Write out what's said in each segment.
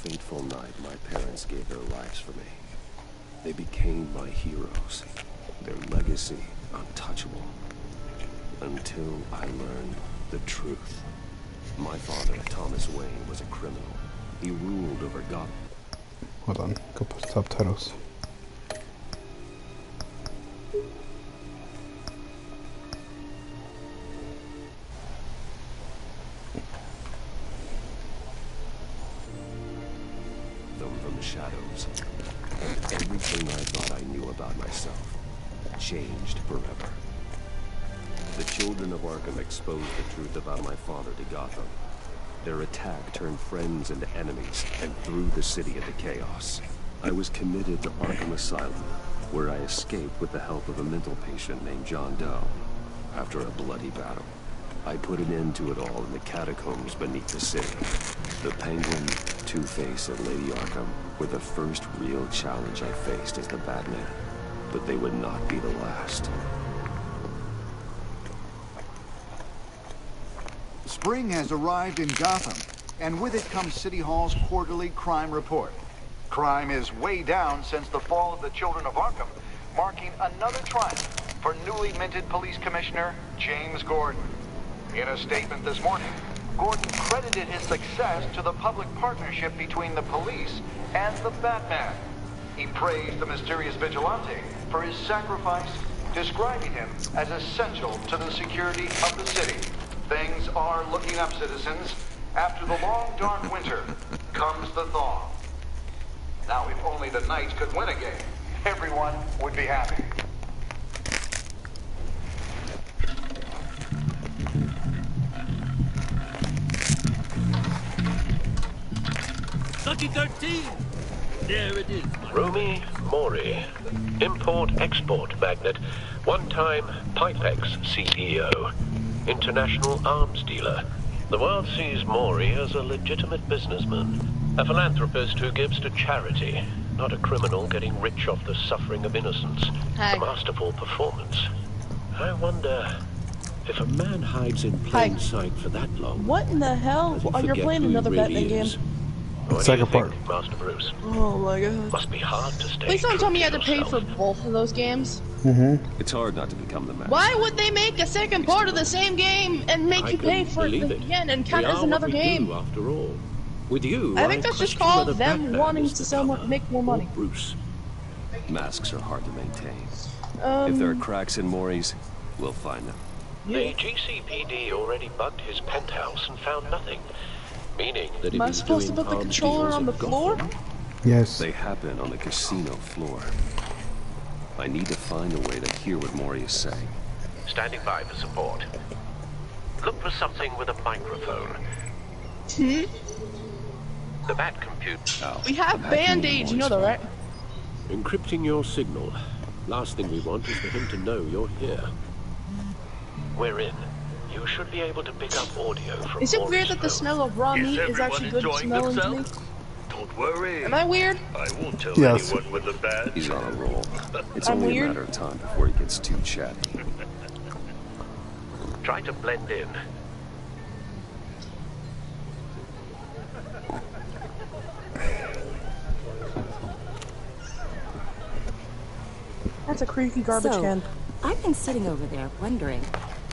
fateful night my parents gave their lives for me. They became my heroes. Their legacy untouchable. Until I learned the truth. My father, Thomas Wayne, was a criminal. He ruled over Gotham. Hold on, go put subtitles. From the shadows. And everything I thought I knew about myself changed forever. The children of Arkham exposed the truth about my father to Gotham. Their attack turned friends into enemies and threw the city into chaos. I was committed to Arkham Asylum, where I escaped with the help of a mental patient named John Doe. After a bloody battle, I put an end to it all in the catacombs beneath the city. The Penguin, Two-Face, and Lady Arkham were the first real challenge I faced as the Batman, but they would not be the last. Spring has arrived in Gotham, and with it comes City Hall's quarterly crime report. Crime is way down since the fall of the Children of Arkham, marking another triumph for newly minted Police Commissioner James Gordon. In a statement this morning, Gordon credited his success to the public partnership between the police and the Batman. He praised the mysterious vigilante for his sacrifice, describing him as essential to the security of the city. Things are looking up, citizens. After the long, dark winter comes the thaw. Now, if only the Knights could win a game, everyone would be happy. There it is. Romy Mori, import-export magnate, one-time Pipex CEO, international arms dealer. The world sees Mori as a legitimate businessman, a philanthropist who gives to charity, not a criminal getting rich off the suffering of innocence. A masterful performance. I wonder if a man hides in plain sight for that long. What in the hell? Oh, you're playing another Batman game. What do you think, Master Bruce? Oh my god. Must be hard to stay. Please don't tell me you had to pay yourself. for both of those games. It's hard not to become the master. Why would they make a second part of the same game and make you pay for it again and count as another game? After all. With you, I think that's just called them wanting to make more money. Bruce. Masks are hard to maintain. If there are cracks in Mori's, we'll find them. The GCPD already bugged his penthouse and found nothing. Meaning that am I supposed to put the controller on the floor? Yes. They happen on the casino floor. I need to find a way to hear what Mori is saying. Standing by for support. Look for something with a microphone. The Bat compute. We have Band-Aids, you know that, right? Encrypting your signal. Last thing we want is for him to know you're here. We're in. You should be able to pick up audio from. Is it weird that the smell of raw meat is actually good smelling to me? Don't worry. Am I weird? I won't tell anyone with the bat. He's on a roll. It's I'm only weird? a matter of time before he gets too chatty. Try to blend in. That's a creepy garbage can. I've been sitting over there wondering,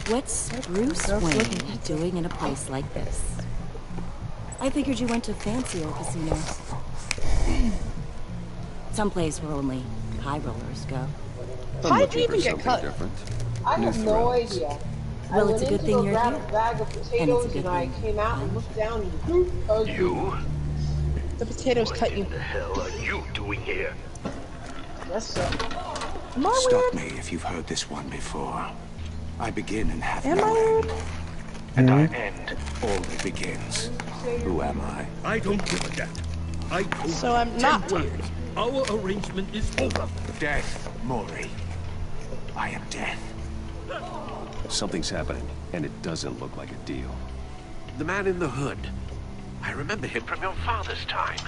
what's Bruce Wayne doing in a place like this? I figured you went to fancier casinos. Someplace where only high rollers go. How'd you even get cut? Different. I have no idea. Well, it's a good thing you're grab here. a bag of potatoes and I came out and looked down and You? The potatoes cut you. What the hell are you doing here? Yes, sir. Am I Stop weird? me if you've heard this one before. I begin and have Am I no weird? end. And I end all that begins. Who am I? I don't give a damn. I told So I'm you not 10 weird. times. Our arrangement is over. Death, Mori. I am death. Something's happening, and it doesn't look like a deal. The man in the hood. I remember him from your father's time.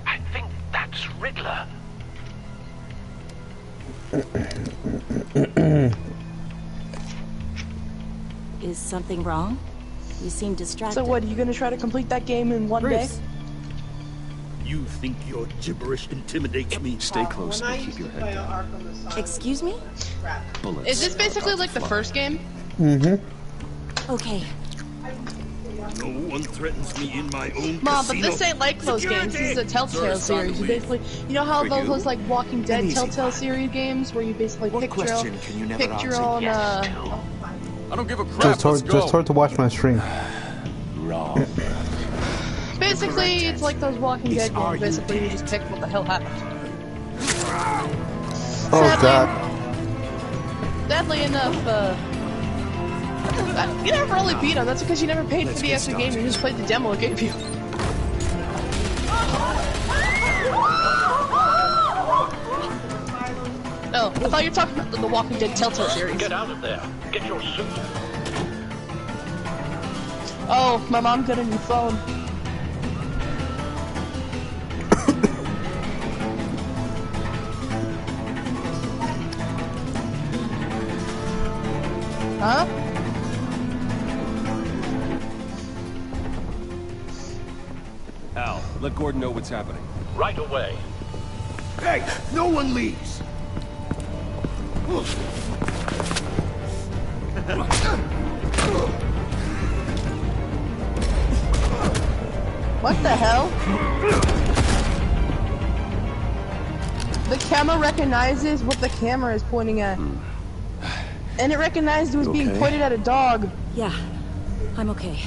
I think that's Riddler. Is something wrong? You seem distracted. So what, are you gonna try to complete that game in one Bruce. day? You think your gibberish intimidates me? Stay close and keep your head down. Excuse me? Bullets Is this basically are about like to the fly. first game? Okay. No one threatens me in my own Mom, but casino. this ain't like those games. This is a Telltale series. You basically, you know how those like Walking Dead Telltale series games where you basically pick your own. I don't give a crap. Just start to watch my stream. Wrong. Basically, it's like those Walking Dead games. Basically, you just pick what the hell happened. Oh god. Sadly enough, you never really beat him. That's because you never paid for the extra game. You just played the demo it gave you. Oh, I thought you were talking about the Walking Dead Telltale series. Get out of there. Get your suit. Oh, my mom got a new phone. Huh? Al, let Gordon know what's happening. Right away. Hey, no one leaves. What the hell? The camera recognizes what the camera is pointing at. And it recognized it was being pointed at a dog. Yeah, I'm okay.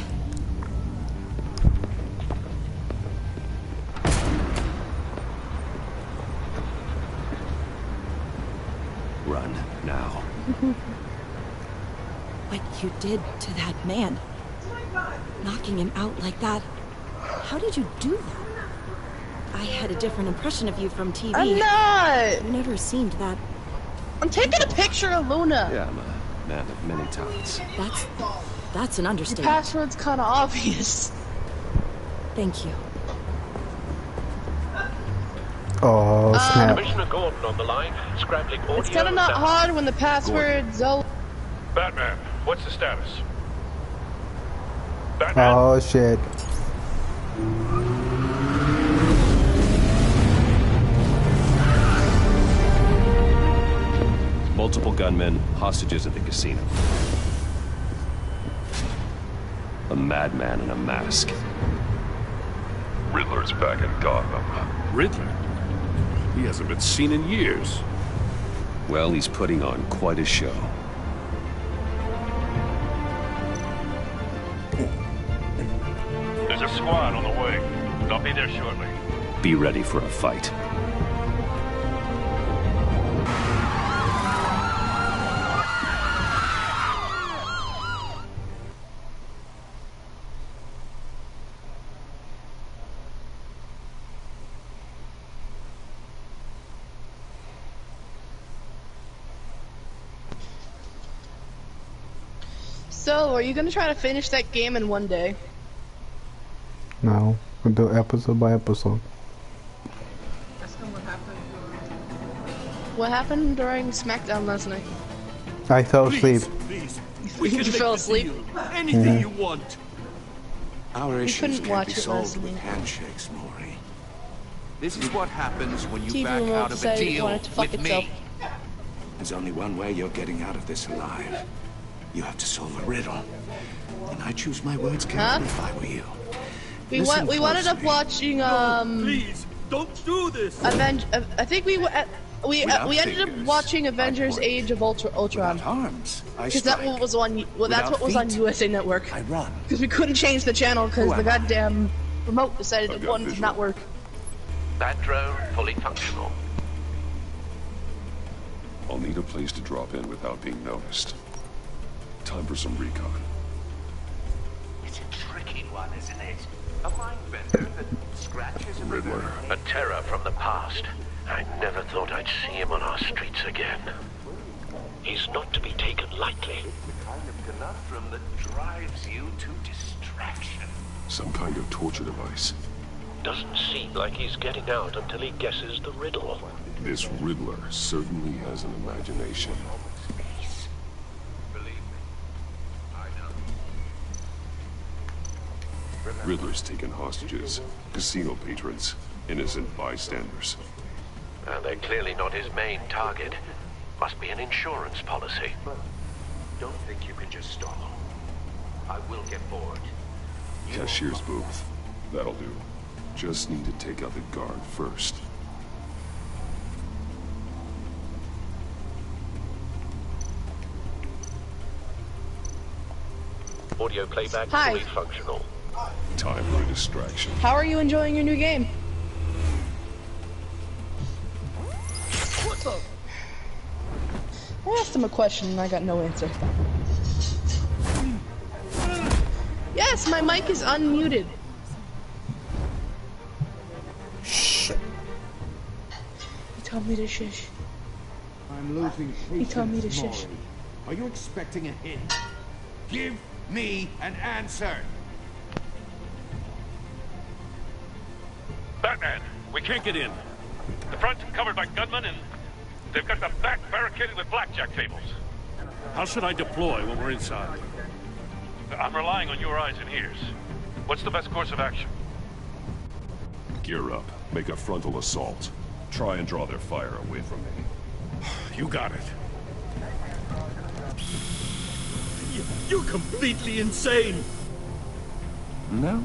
Run now. What you did to that man, knocking him out like that, how did you do that? I had a different impression of you from TV. I'm not! You never seemed that... I'm taking a picture of Luna. Yeah, I'm a man of many talents. That's an Your understatement. password's kind of obvious. Thank you. Oh snap. Commissioner Gordon on the line, scrambling audio. It's kind of not hard when the password's all... Batman, what's the status? Batman? Oh shit. Multiple gunmen, hostages at the casino. A madman in a mask. Riddler's back in Gotham. Riddler? He hasn't been seen in years. Well, he's putting on quite a show. There's a squad on the way. They'll be there shortly. Be ready for a fight. So, are you gonna try to finish that game in one day? No, we do episode by episode. What happened during SmackDown last night? I fell asleep. Please, You fell asleep? anything you want. Our issues couldn't can't watch be it solved last with night. handshakes, Maury. This is what happens when you TV back remote out of a decided it deal wanted to fuck with itself. me. There's only one way you're getting out of this alive. You have to solve a riddle. And I choose my words carefully if I were you. We Listen ended up closely. watching Please, don't do this. I think we ended up watching Avengers: Age of Ultron Without arms, I because that strike. one was on. Well, that's Without what was on feet, USA Network. I run. Because we couldn't change the channel because Who the am I? goddamn remote decided I've that got one did visual. not work. That drone fully functional. I'll need a place to drop in without being noticed. Time for some recon. It's a tricky one, isn't it? A mind bender that scratches and Riddler. A terror from the past. I never thought I'd see him on our streets again. He's not to be taken lightly. the kind of conundrum that drives you to distraction. Some kind of torture device. Doesn't seem like he's getting out until he guesses the riddle. This Riddler certainly has an imagination. Believe me, I know. Riddler's taken hostages, casino patrons, innocent bystanders. They're clearly not his main target. Must be an insurance policy. But don't think you can just stall. I will get bored. Cashier's booth. That'll do. Just need to take out the guard first. Audio playback Hi. fully functional. Time for a distraction. How are you enjoying your new game? What's up? I asked him a question and I got no answer. Yes, my mic is unmuted. Shh. He told me to shush. I'm losing patience. He told me to shush. Maury. Are you expecting a hint? Give me an answer. Batman, we can't get in. The front covered by gunmen, and they've got the back barricaded with blackjack tables. How should I deploy when we're inside? I'm relying on your eyes and ears. What's the best course of action? Gear up. Make a frontal assault. Try and draw their fire away from me. You got it. You're completely insane! No,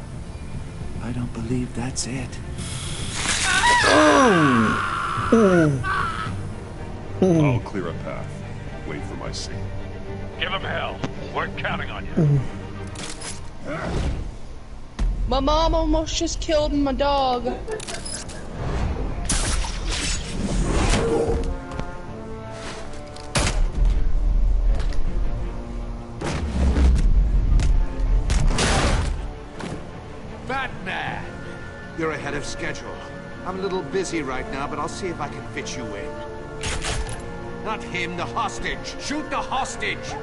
I don't believe that's it. I'll clear a path. Wait for my signal. Give him hell. We're counting on you. My mom almost just killed my dog. Batman! You're ahead of schedule. I'm a little busy right now, but I'll see if I can fit you in. Not him, the hostage! Shoot the hostage!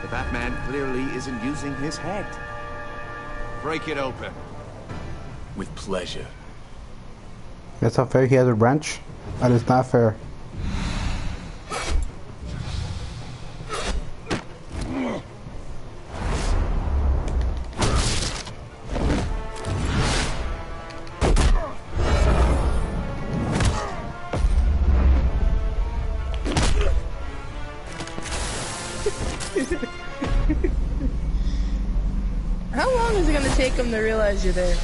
The Batman clearly isn't using his head. Break it open. With pleasure. That's not fair. He has a wrench. That is not fair. How long is it gonna take him to realize you're there?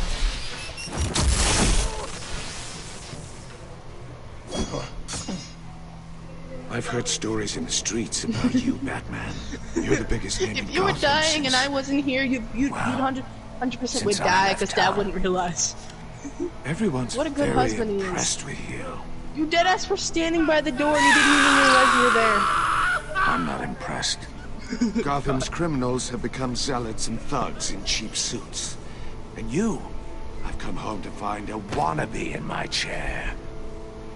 I've heard stories in the streets about you, Batman. You're the biggest name in If you were Gotham dying and since- I wasn't here, you'd 100% would since I die left because Dad town. wouldn't realize. Everyone's What a good very husband he is. impressed with you. You deadass were standing by the door and you didn't even realize you were there. I'm not impressed. Gotham's criminals have become zealots and thugs in cheap suits. And you, I've come home to find a wannabe in my chair.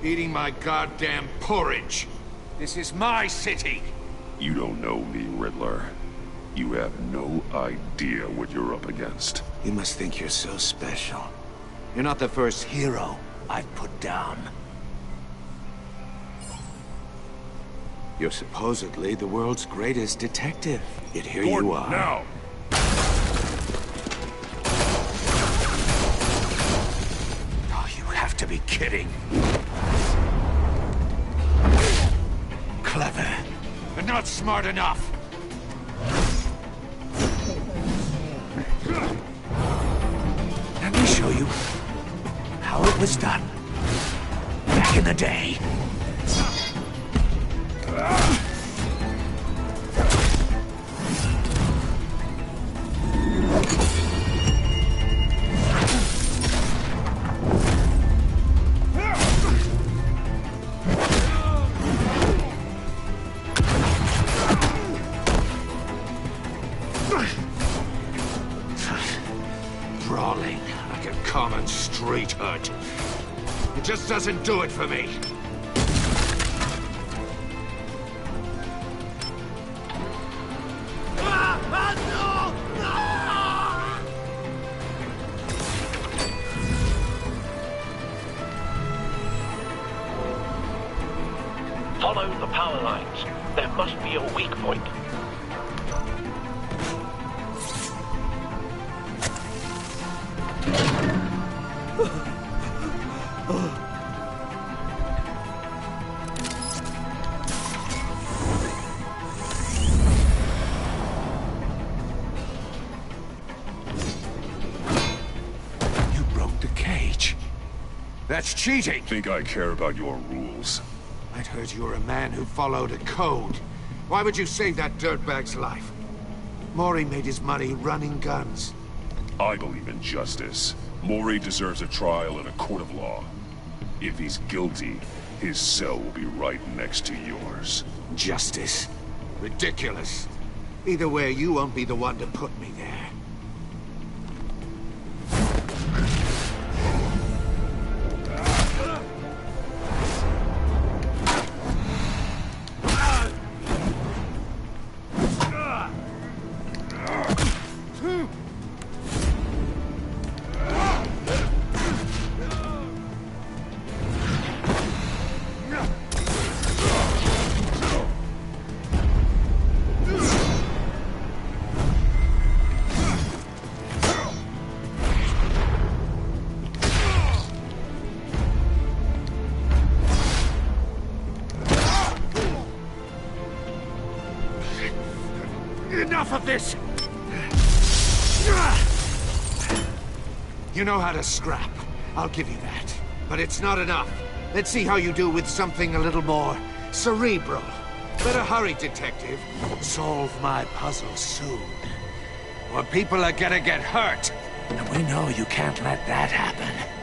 Eating my goddamn porridge. This is my city. You don't know me, Riddler. You have no idea what you're up against. You must think you're so special. You're not the first hero I've put down. You're supposedly the world's greatest detective. Yet here you are. Now! Oh, you have to be kidding. Clever, but not smart enough. Let me show you how it was done back in the day. Brawling like a common street hood. It just doesn't do it for me. Follow the power lines. There must be a weak point. You broke the cage. That's cheating. Think I care about your rules? I'd heard you were a man who followed a code. Why would you save that dirtbag's life? Mori made his money running guns. I believe in justice. Mori deserves a trial in a court of law. If he's guilty, his cell will be right next to yours. Justice? Ridiculous. Either way, you won't be the one to put me there. Enough of this! You know how to scrap. I'll give you that. But it's not enough. Let's see how you do with something a little more cerebral. Better hurry, detective. Solve my puzzle soon. Or people are gonna get hurt. And we know you can't let that happen.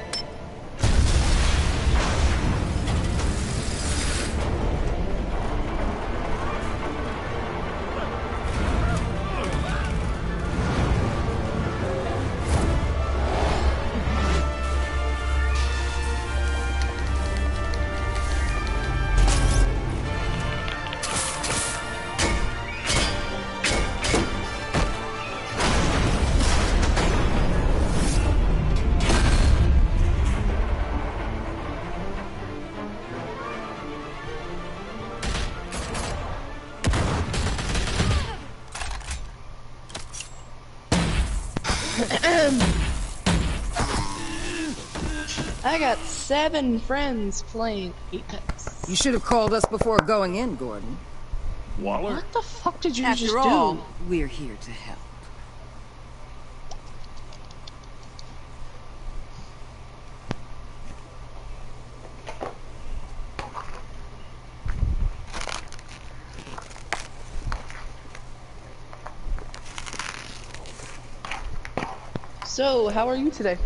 I got 7 friends playing Apex. You should have called us before going in, Gordon. Waller? What the fuck did you just After all, do? we're here to help. So, how are you today?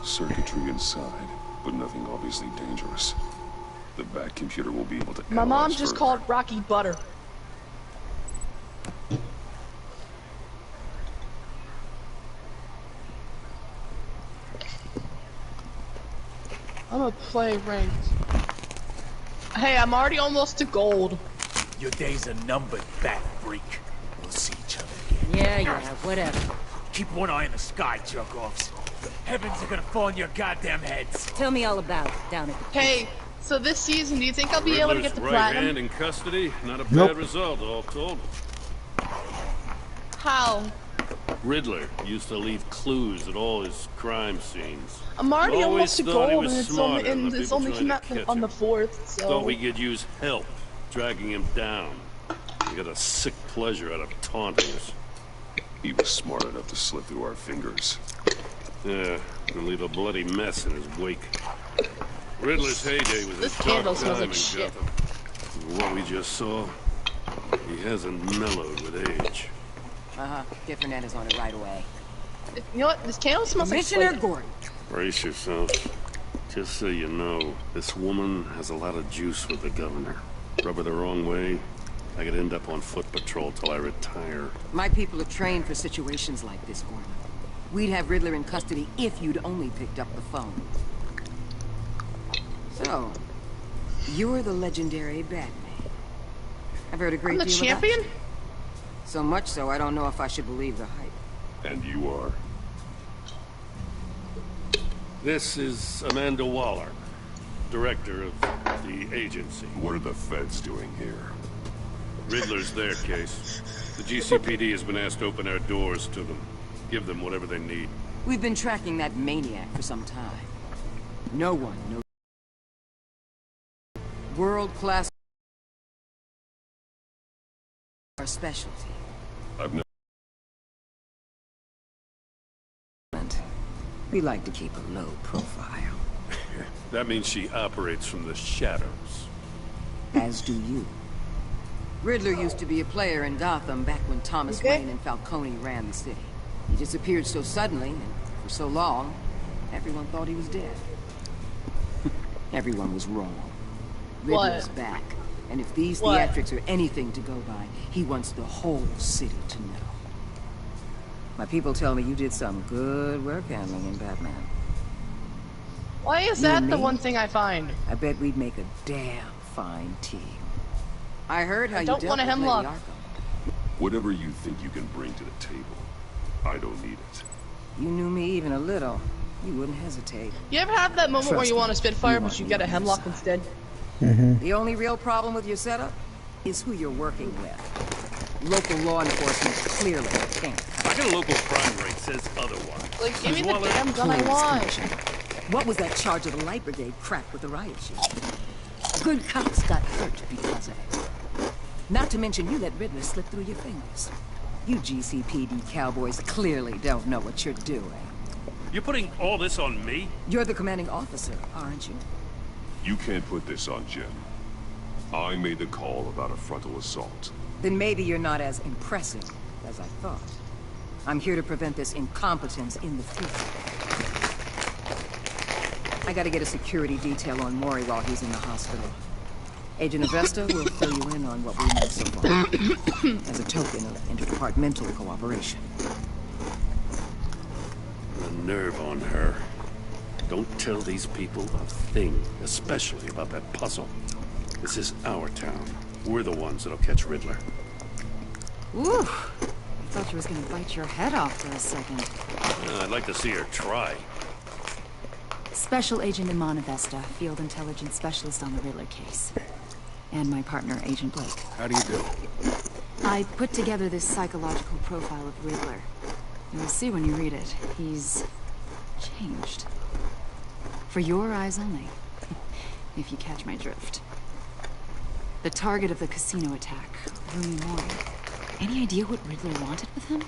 Circuitry inside, but nothing obviously dangerous. The back computer will be able to My mom analyze just further. called Rocky Butter. I'm gonna play ranked. Hey, I'm already almost to gold. Your days are numbered, bat freak. We'll see each other again. Yeah, whatever. Keep one eye in the sky, jerk-offs. Heavens are gonna fall on your goddamn heads. Tell me all about it down at the... Hey, so this season, do you think I'll be able to get the right platinum? hand in custody. Not a Nope. bad result, all told. How? Riddler used to leave clues at all his crime scenes. I'm already almost to thought he gold, was and it's smarter only, than and the it's people only trying came to out catch on the him. 4th, so... Thought we could use help, dragging him down. He got a sick pleasure out of taunting us. He was smart enough to slip through our fingers. Yeah, and leave a bloody mess in his wake. Riddler's heyday was This a candle dark smells time like in shit. Gotham. What we just saw, he hasn't mellowed with age. Get Fernandez on it right away. You know what? This candle smells like Commissioner slate. Gordon. Brace yourself. Just so you know, this woman has a lot of juice with the governor. Rub her the wrong way, I could end up on foot patrol till I retire. My people are trained for situations like this, Gordon. We'd have Riddler in custody if you'd only picked up the phone. So, you're the legendary Batman. I've heard a great deal about you. I'm the champion? So much so, I don't know if I should believe the hype. And you are? This is Amanda Waller, director of the agency. What are the feds doing here? Riddler's their case. The GCPD has been asked to open our doors to them. Give them whatever they need. We've been tracking that maniac for some time. No one knows. World-class our specialty. I've never... We like to keep a low profile. That means she operates from the shadows. As do you. Riddler used to be a player in Gotham back when Thomas Wayne and Falcone ran the city. He disappeared so suddenly, and for so long, everyone thought he was dead. Everyone was wrong. Riddler's back, and if these theatrics are anything to go by, he wants the whole city to know. My people tell me you did some good work handling in Batman. Why is that the one thing I find? I bet we'd make a damn fine team. I heard how you don't dealt want a with Lady hemlock. Arkham. Whatever you think you can bring to the table, I don't need it. You knew me even a little, you wouldn't hesitate. You ever have that moment where you want a Spitfire, but you get a hemlock instead? The only real problem with your setup is who you're working with. Local law enforcement clearly can't. I got a local crime rate says otherwise. Like, give me the damn gun I want. What was that charge of the Light Brigade crack with the riot shield? Good cops got hurt because of it. Not to mention you let Riddler slip through your fingers. You GCPD cowboys clearly don't know what you're doing. You're putting all this on me? You're the commanding officer, aren't you? You can't put this on Jim. I made the call about a frontal assault. Then maybe you're not as impressive as I thought. I'm here to prevent this incompetence in the future. I gotta get a security detail on Maury while he's in the hospital. Agent Avesta will fill you in on what we know so far, as a token of interdepartmental cooperation. The nerve on her. Don't tell these people a thing, especially about that puzzle. This is our town. We're the ones that'll catch Riddler. Ooh, I thought she was gonna bite your head off for a second. I'd like to see her try. Special Agent Iman Avesta, Field Intelligence Specialist on the Riddler case. And my partner, Agent Blake. How do you do? I put together this psychological profile of Riddler. You'll see when you read it. He's changed. For your eyes only, if you catch my drift. The target of the casino attack, Rooney Maury. Any idea what Riddler wanted with him?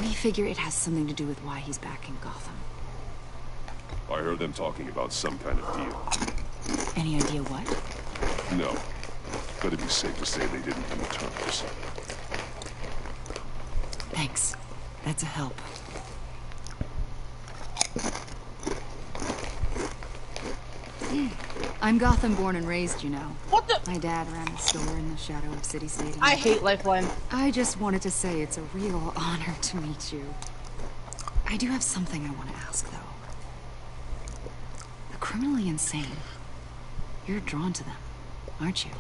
We figure it has something to do with why he's back in Gotham. I heard them talking about some kind of deal. Any idea what? No. But it'd be safe to say they didn't come to terms. Thanks. That's a help. I'm Gotham born and raised, you know. What the? My dad ran a store in the shadow of City Stadium. I hate Lifeline. I just wanted to say it's a real honor to meet you. I do have something I want to ask, though. The criminally insane. You're drawn to them, aren't you?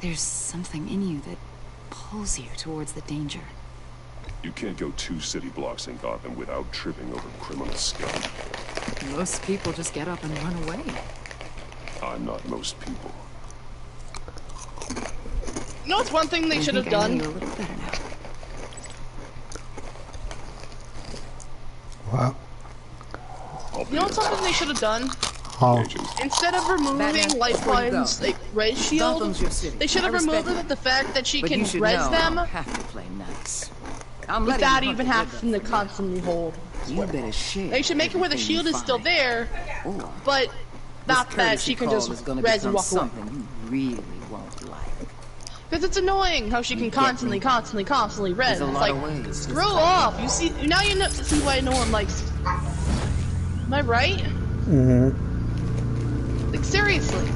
There's something in you that pulls you towards the danger. You can't go 2 city blocks in Gotham without tripping over criminal scum. Most people just get up and run away. I'm not most people. You know what's one thing they should have done? Wow. You know what's something they should have done? Oh. Instead of removing Lifeline's like res shield, they should have removed the fact that she can res them without even having to constantly hold. They should make it where the shield is still there, but not that she can just res and walk away. You really won't like. Because it's annoying how she can constantly res. It's like, screw off. You see, now you see why no one likes it. Am I right? Mm-hmm. Like, seriously.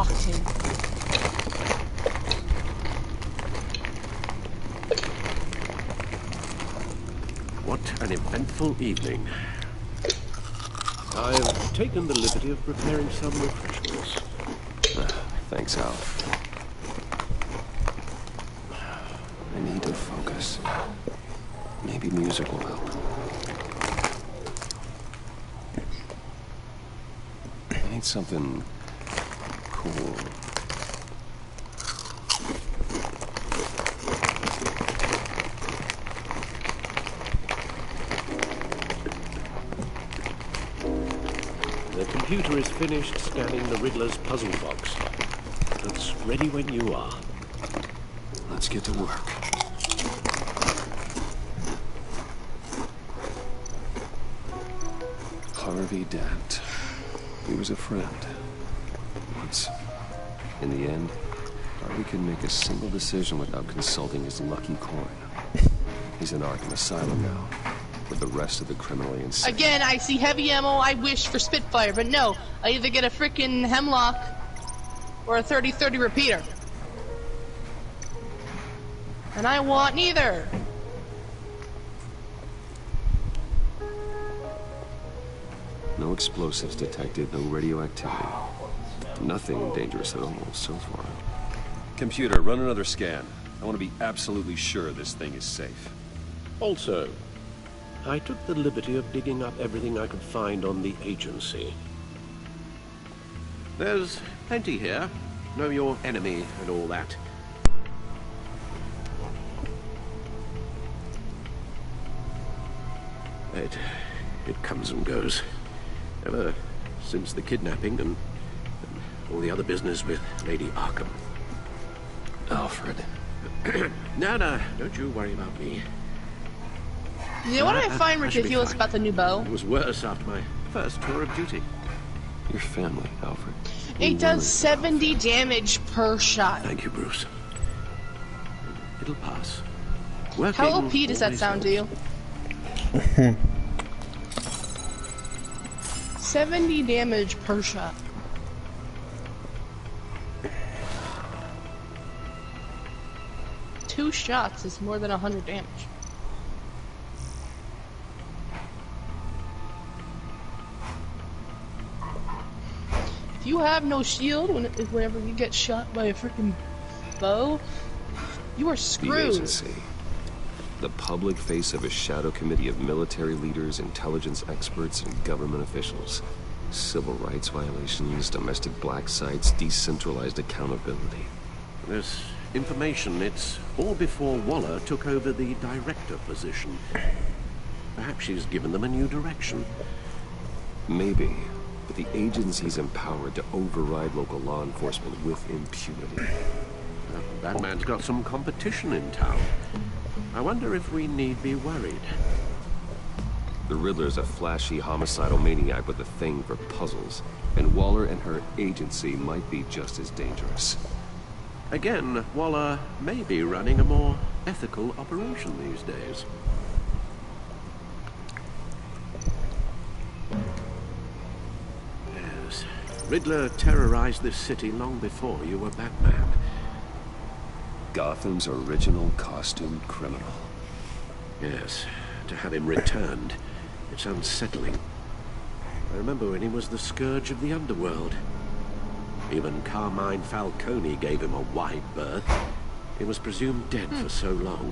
octane. What an eventful evening. I've taken the liberty of preparing some refreshments. Thanks, Al. I need to focus. Maybe music will help. I need something cool. The computer is finished scanning the Riddler's puzzle box. It's ready when you are. Let's get to work. Harvey Dent. He was a friend. Once. In the end, Harvey can make a single decision without consulting his lucky coin. He's in Arkham Asylum now, with the rest of the criminally insane. Again, I see heavy ammo. I wish for Spitfire, but no. I either get a frickin' Hemlock or a 30-30 repeater. And I want neither. No explosives detected, no radioactivity. Nothing dangerous at all so far. Computer, run another scan. I want to be absolutely sure this thing is safe. Also, I took the liberty of digging up everything I could find on the agency. There's plenty here. Know your enemy and all that. It comes and goes. Ever since the kidnapping and all the other business with Lady Arkham. Alfred. No, don't you worry about me. You know what I find ridiculous about the new bow? It was worse after my first tour of duty. Your family, Alfred. It does 70 damage per shot. Thank you, Bruce. It'll pass. How OP does that sound to you? 70 damage per shot. Two shots is more than 100 damage. If you have no shield whenever you get shot by a freaking bow, you are screwed. The agency. The public face of a shadow committee of military leaders, intelligence experts, and government officials. Civil rights violations, domestic black sites, decentralized accountability. This information, it's all before Waller took over the director position. Perhaps she's given them a new direction. Maybe, but the agency's empowered to override local law enforcement with impunity. Well, that man's got some competition in town. I wonder if we need be worried. The Riddler's a flashy, homicidal maniac with a thing for puzzles, and Waller and her agency might be just as dangerous. Again, Waller may be running a more ethical operation these days. Yes, Riddler terrorized this city long before you were Batman. Gotham's original costumed criminal. Yes, to have him returned, it's unsettling. I remember when he was the scourge of the underworld. Even Carmine Falcone gave him a wide berth. He was presumed dead for so long.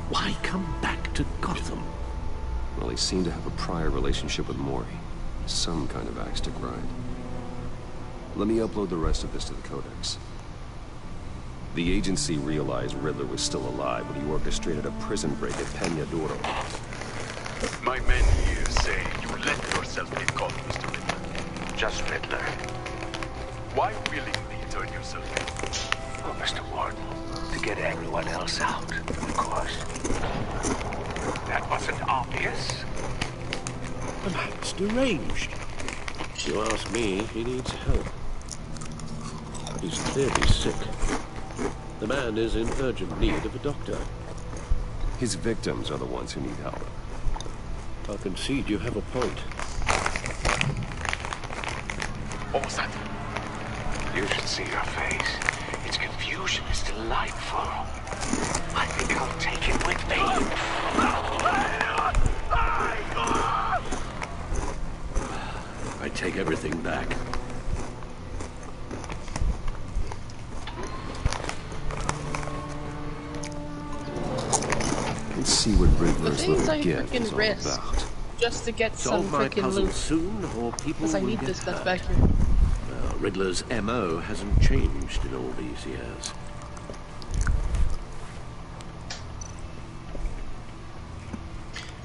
Why come back to Gotham? Well, he seemed to have a prior relationship with Mori. Some kind of axe to grind. Let me upload the rest of this to the Codex. The agency realized Riddler was still alive when he orchestrated a prison break at Peñadoro. My men here say you let yourself get caught, Mr. Riddler. Just Riddler. Why willingly turn yourself in? Oh, Mr. Warden, to get everyone else out, of course. That wasn't obvious. The man's deranged. If you ask me, he needs help. He's clearly sick. The man is in urgent need of a doctor. His victims are the ones who need help. I'll concede you have a point. What was that? You should see her face. Its confusion is delightful. I think I'll take it with me. I take everything back. Let's see what Riddler's little gift is all about. Just to get some freaking loot. Soon, or people because I need this stuff back here. Well, Riddler's MO hasn't changed in all these years.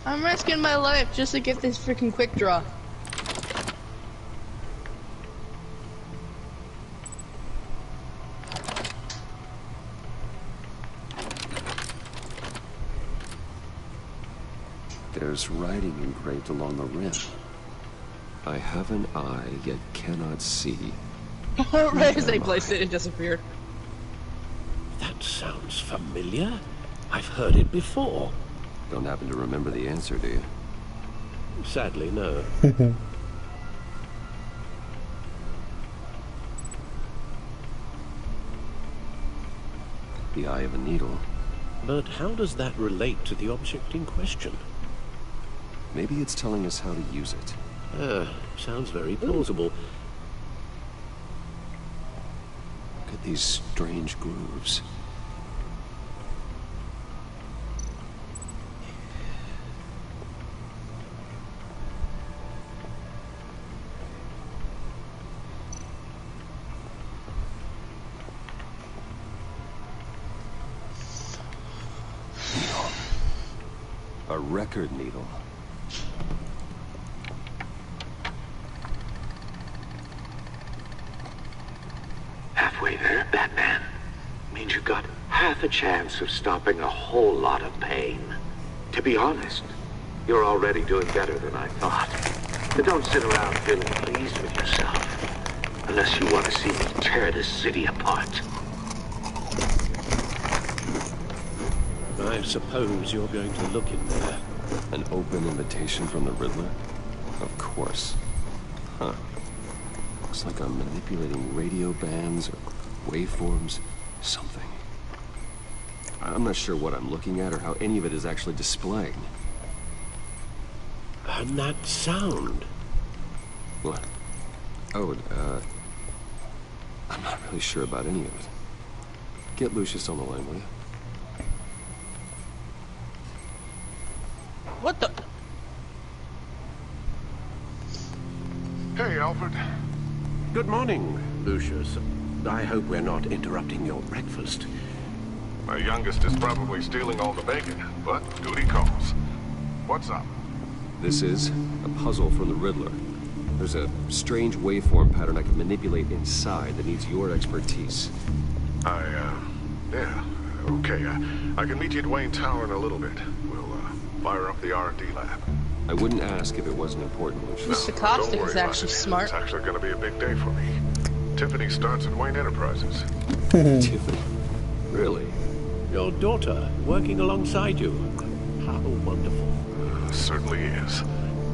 I'm risking my life just to get this freaking quick draw. There's writing engraved along the rim. I have an eye, yet cannot see. Right as they placed it, it disappeared. That sounds familiar. I've heard it before. Don't happen to remember the answer, do you? Sadly, no. The eye of a needle. But how does that relate to the object in question? Maybe it's telling us how to use it. Sounds very plausible. Look at these strange grooves. A record needle. Halfway there, Batman. Means you got half a chance of stopping a whole lot of pain. To be honest, you're already doing better than I thought. But don't sit around feeling pleased with yourself. Unless you want to see me tear this city apart. I suppose you're going to look in there. An open invitation from the Riddler? Of course. Huh. Looks like I'm manipulating radio bands or waveforms. Something. I'm not sure what I'm looking at or how any of it is actually displaying. And that sound. What? Oh, I'm not really sure about any of it. Get Lucius on the line, will you? What the? Hey, Alfred. Good morning, Lucius. I hope we're not interrupting your breakfast. My youngest is probably stealing all the bacon, but duty calls. What's up? This is a puzzle from the Riddler. There's a strange waveform pattern I can manipulate inside that needs your expertise. Yeah, okay. I can meet you at Wayne Tower in a little bit. We'll, fire up the R&D lab. I wouldn't ask if it wasn't important, Lucius. Mr. Caustic is actually smart. It's actually going to be a big day for me. Tiffany starts at Wayne Enterprises. Tiffany? Really? Your daughter, working alongside you. How wonderful. Certainly is.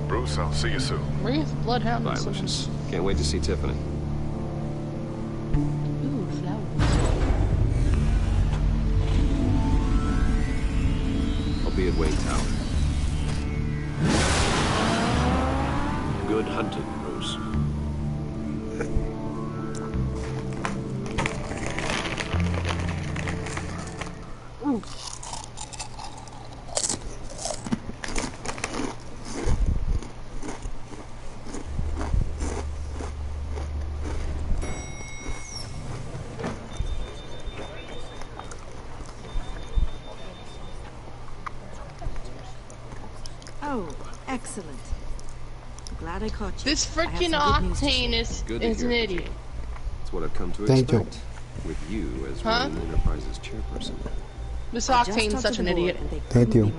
Bruce, I'll see you soon. Breathe, Bloodhound. Bye, Lucius. Can't wait to see Tiffany. Ooh, flowers. I'll be at Wayne Tower. Good hunting, Bruce. Ooh. Oh, excellent. Glad I caught you. This freaking Octane is an idiot. That's what I've come to Thank expect. With you as Wayne Enterprises chairperson. This Octane's such an idiot. Thank you.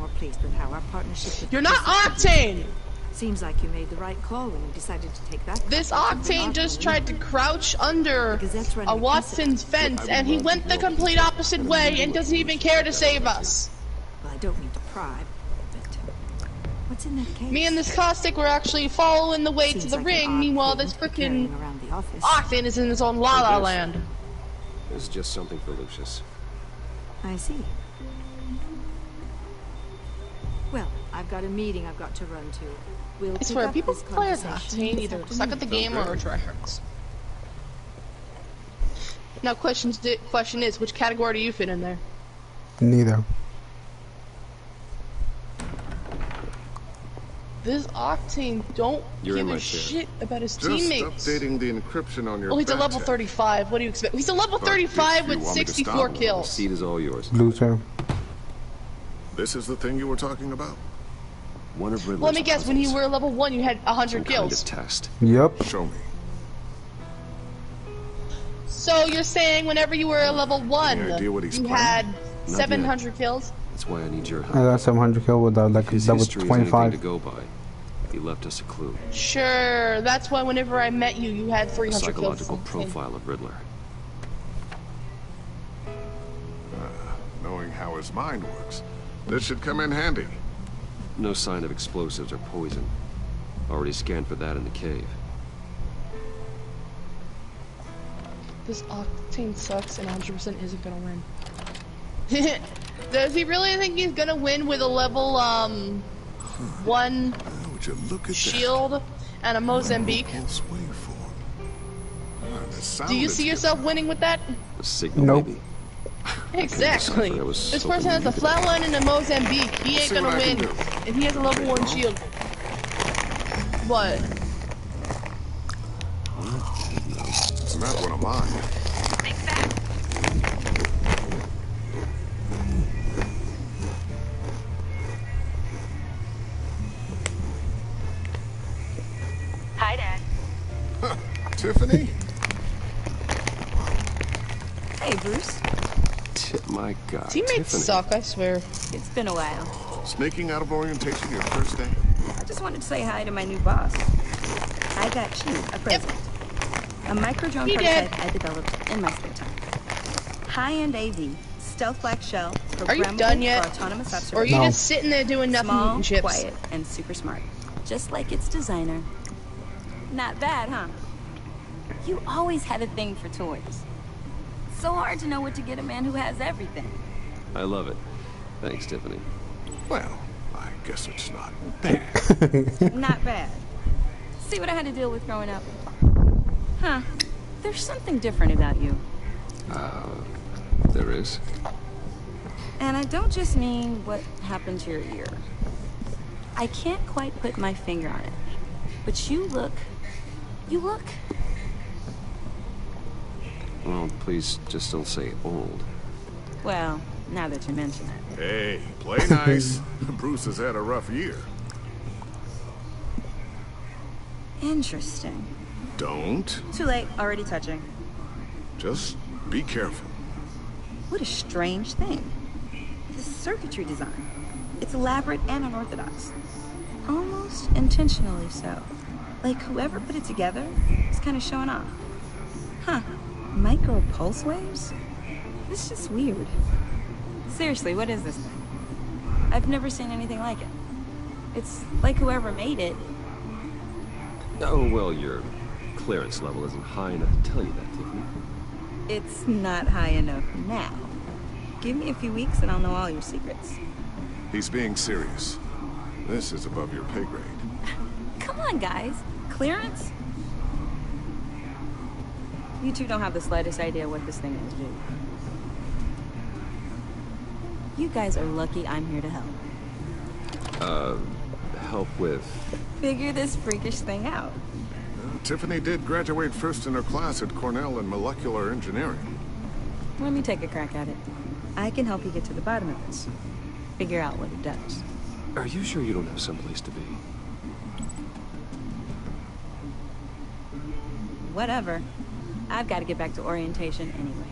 You're not Octane! Seems like you made the right call when you decided to take that. This Octane just tried to crouch under a Watson's fence and he went the complete opposite way and doesn't even care to save us. Well, I don't mean to pry, but what's in that case? Me and this Caustic were actually following the way to the ring, meanwhile this frickin' office. Octane is in his own La La Land. This is just something for Lucius. I see. Well, I've got a meeting I've got to run to. We'll It's pick where up people this play as conversation Octane, this either afternoon. suck at the game or try hards. Now, question is, which category do you fit in there? Neither. This Octane don't You're in give my a chair. shit about his Just teammates. updating the encryption on your Oh, he's a level backpack. 35. What do you expect? He's a level But 35 if you with want me to 64 stop, The kills. seat is all yours. Loser. This is the thing you were talking about? One of Riddler's Let me guess, when you puzzles. were level 1, you had 100 Some kind kills. of test. Yep. Show me. So you're saying whenever you were a level 1, Any idea what he's you playing? had Not 700 kills? That's why I need your help. I got 700 kill with like His that was history is anything 25. to go by. He left us a clue. Sure, that's why whenever I met you, you had A 300 psychological kills. profile of Riddler. Knowing how his mind works, this should come in handy. No sign of explosives or poison. Already scanned for that in the cave. This Octane sucks and 100% isn't gonna win. Does he really think he's gonna win with a level, 1 Would you look at shield and a Mozambique? Do you see yourself winning with that? A signal, Nope. maybe. Exactly. decipher. I was This hoping person has you a could- flatline and a Mozambique. He ain't See gonna what I can win do. if he has a level 1 shield. What? It's not one of mine. Hi, Dad. Tiffany? Hey, Bruce. My God. Teammates Tiffany. suck, I swear. It's been a while. Sneaking out of orientation your first day? I just wanted to say hi to my new boss. I got you a present. A micro-drone He prototype did. I developed in my spare time. High-end AV, stealth black shell, Are you programmable done yet? for autonomous Or are observation. you just sitting there doing nothing Small, eating chips? quiet, and super smart. Just like its designer. Not bad, huh? You always had a thing for toys. So hard to know what to get a man who has everything. I love it. Thanks, Tiffany. Well, I guess it's not bad. Not bad. See what I had to deal with growing up? Huh. There's something different about you. There is. And I don't just mean what happened to your ear. I can't quite put my finger on it. But you look... Well, please just don't say old. Well, now that you mention it. Hey, play nice. Bruce has had a rough year. Interesting. Don't. Too late. Already touching. Just be careful. What a strange thing. This circuitry design. It's elaborate and unorthodox. Almost intentionally so. Like whoever put it together is kind of showing off. Huh. Micro pulse waves? It's just weird. Seriously, what is this thing? I've never seen anything like it. It's like whoever made it. Oh, well, your clearance level isn't high enough to tell you that, Tiffany. It's not high enough now. Give me a few weeks and I'll know all your secrets. He's being serious. This is above your pay grade. Come on, guys. Clearance? You two don't have the slightest idea what this thing is, do you? You guys are lucky I'm here to help. Help with... Figure this freakish thing out. Tiffany did graduate first in her class at Cornell in molecular engineering. Let me take a crack at it. I can help you get to the bottom of this. Figure out what it does. Are you sure you don't have someplace to be? Whatever. I've got to get back to orientation anyway.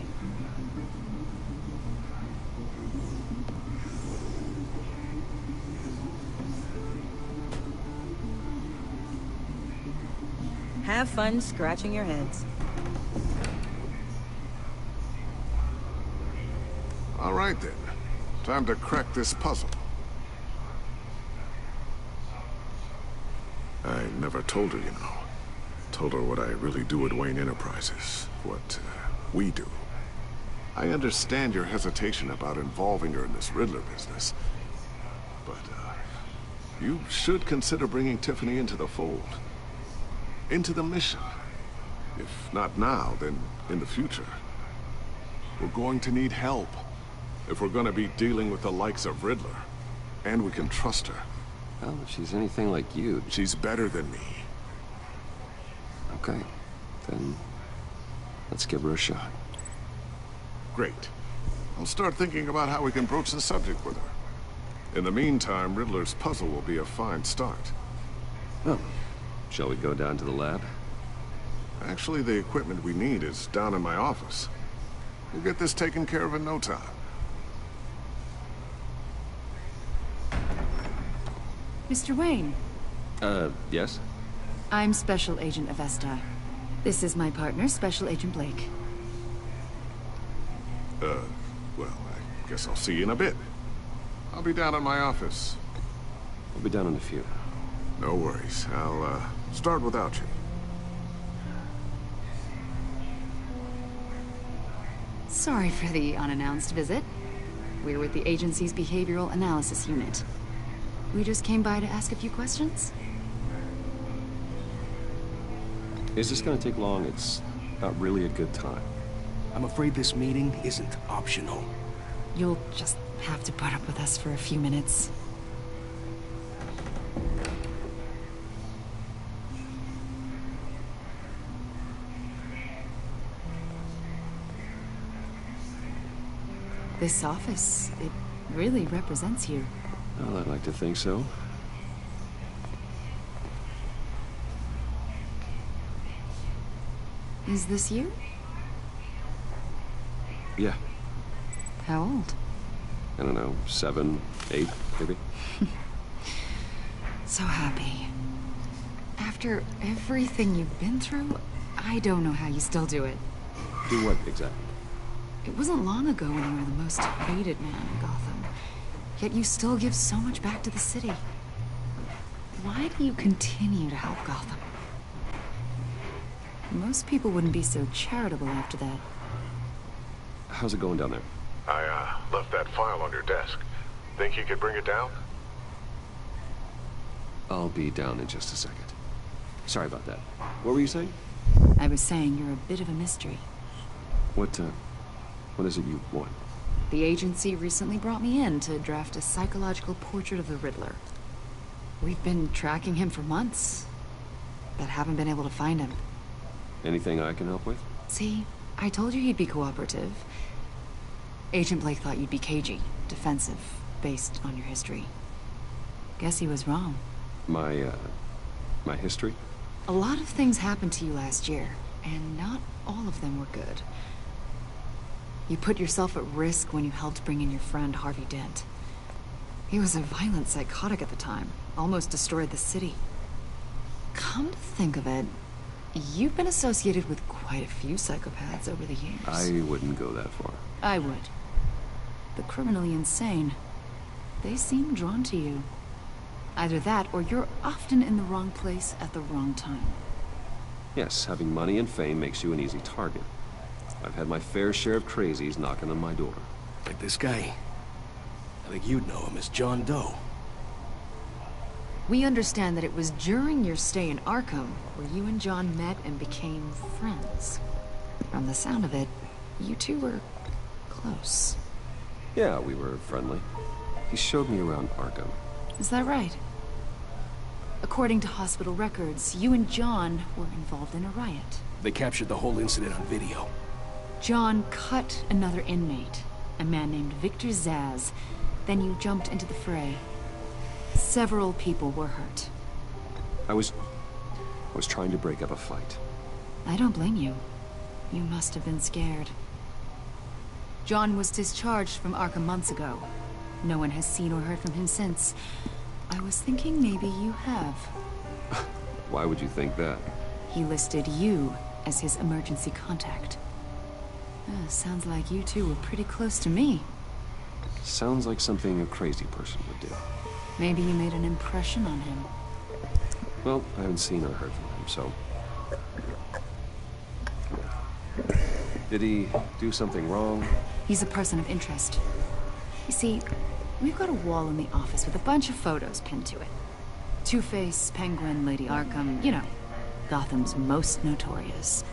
Have fun scratching your heads. All right, then. Time to crack this puzzle. I never told her, you know. Told her what I really do at Wayne Enterprises. What we do. I understand your hesitation about involving her in this Riddler business. But, you should consider bringing Tiffany into the fold. Into the mission. If not now, then in the future. We're going to need help. If we're gonna be dealing with the likes of Riddler. And we can trust her. Well, if she's anything like you... She's better than me. Okay. Then... let's give her a shot. Great. I'll start thinking about how we can broach the subject with her. In the meantime, Riddler's puzzle will be a fine start. Well, shall we go down to the lab? Actually, the equipment we need is down in my office. We'll get this taken care of in no time. Mr. Wayne. Yes? I'm Special Agent Avesta. This is my partner, Special Agent Blake. Well, I guess I'll see you in a bit. I'll be down in my office. I'll be down in a few. No worries. I'll, start without you. Sorry for the unannounced visit. We're with the agency's Behavioral Analysis Unit. We just came by to ask a few questions. Is this gonna take long? It's not really a good time. I'm afraid this meeting isn't optional. You'll just have to put up with us for a few minutes. This office, it really represents you. Well, I'd like to think so. Is this you? Yeah. How old? I don't know, 7, 8, maybe? So happy. After everything you've been through, I don't know how you still do it. Do what, exactly? It wasn't long ago when you were the most hated man in Gotham. Yet you still give so much back to the city. Why do you continue to help Gotham? Most people wouldn't be so charitable after that. How's it going down there? I, left that file on your desk. Think you could bring it down? I'll be down in just a second. Sorry about that. What were you saying? I was saying you're a bit of a mystery. What is it you want? The agency recently brought me in to draft a psychological portrait of the Riddler. We've been tracking him for months, but haven't been able to find him. Anything I can help with? See, I told you he'd be cooperative. Agent Blake thought you'd be cagey, defensive, based on your history. Guess he was wrong. My history? A lot of things happened to you last year, and not all of them were good. You put yourself at risk when you helped bring in your friend Harvey Dent. He was a violent psychotic at the time, almost destroyed the city. Come to think of it, you've been associated with quite a few psychopaths over the years. I wouldn't go that far. I would. The criminally insane. They seem drawn to you. Either that, or you're often in the wrong place at the wrong time. Yes, having money and fame makes you an easy target. I've had my fair share of crazies knocking on my door. Like this guy. I think you'd know him as John Doe. We understand that it was during your stay in Arkham where you and John met and became friends. From the sound of it, you two were close. Yeah, we were friendly. He showed me around Arkham. Is that right? According to hospital records, you and John were involved in a riot. They captured the whole incident on video. John cut another inmate, a man named Victor Zsasz. Then you jumped into the fray. Several people were hurt. I was trying to break up a fight. I don't blame you. You must have been scared. John was discharged from Arkham months ago. No one has seen or heard from him since. I was thinking maybe you have. Why would you think that? He listed you as his emergency contact. Sounds like you two were pretty close to me. Sounds like something a crazy person would do. Maybe you made an impression on him. Well, I haven't seen or heard from him, so Did he do something wrong? He's a person of interest. You see, we've got a wall in the office with a bunch of photos pinned to it. Two-Face, Penguin, Lady Arkham, you know, Gotham's most notorious.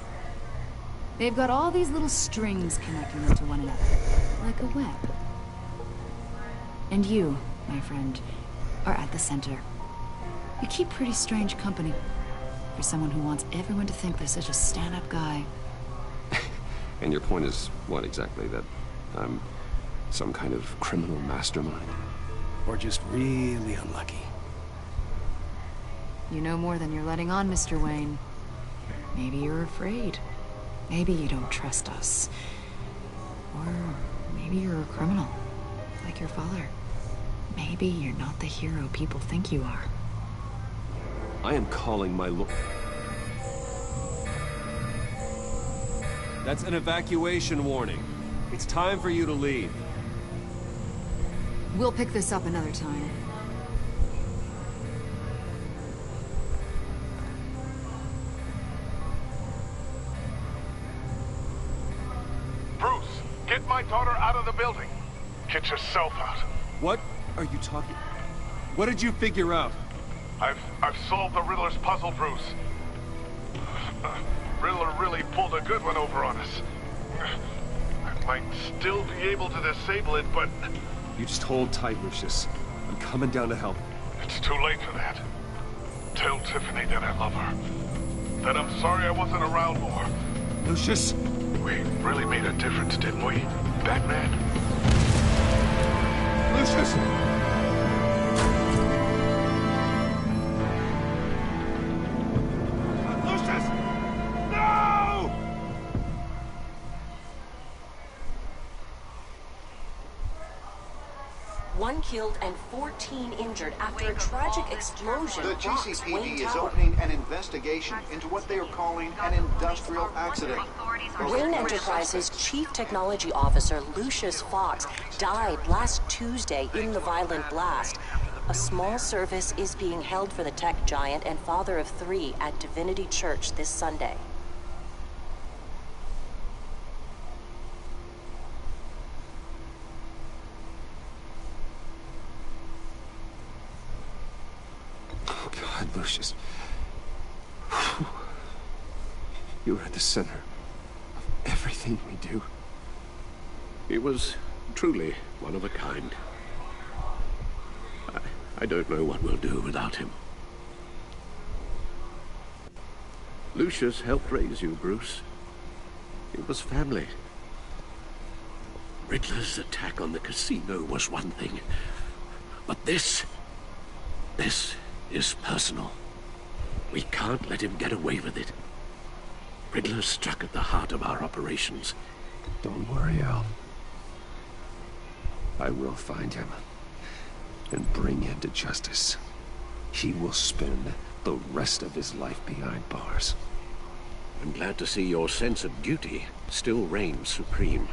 They've got all these little strings connecting them to one another, like a web. And you, my friend, are at the center. You keep pretty strange company for someone who wants everyone to think they're such a stand-up guy. And your point is what exactly? That I'm some kind of criminal mastermind? Or just really unlucky? You know more than you're letting on, Mr. Wayne. Maybe you're afraid. Maybe you don't trust us. Or maybe you're a criminal, like your father. Maybe you're not the hero people think you are. I am calling my That's an evacuation warning. It's time for you to leave. We'll pick this up another time. Bruce, get my daughter out of the building. Get yourself out. What are you talking? What did you figure out? I've solved the Riddler's puzzle, Bruce. Riddler really pulled a good one over on us. I might still be able to disable it, but... You just hold tight, Lucius. I'm coming down to help. It's too late for that. Tell Tiffany that I love her. That I'm sorry I wasn't around more. Lucius! We really made a difference, didn't we, Batman? Lucius! One killed and 14 injured after a tragic explosion. The GCPD is opening an investigation into what they are calling an industrial accident. Wayne Enterprises' Chief Technology Officer, Lucius Fox, died last Tuesday in the violent blast. A small service is being held for the tech giant and father of 3 at Divinity Church this Sunday. Oh, God, Lucius. You were at the center of everything we do. He was truly one of a kind. I don't know what we'll do without him. Lucius helped raise you, Bruce. It was family. Riddler's attack on the casino was one thing. But this is personal. We can't let him get away with it. Riddler struck at the heart of our operations. Don't worry, Al. I will find him and bring him to justice. He will spend the rest of his life behind bars. I'm glad to see your sense of duty still reigns supreme.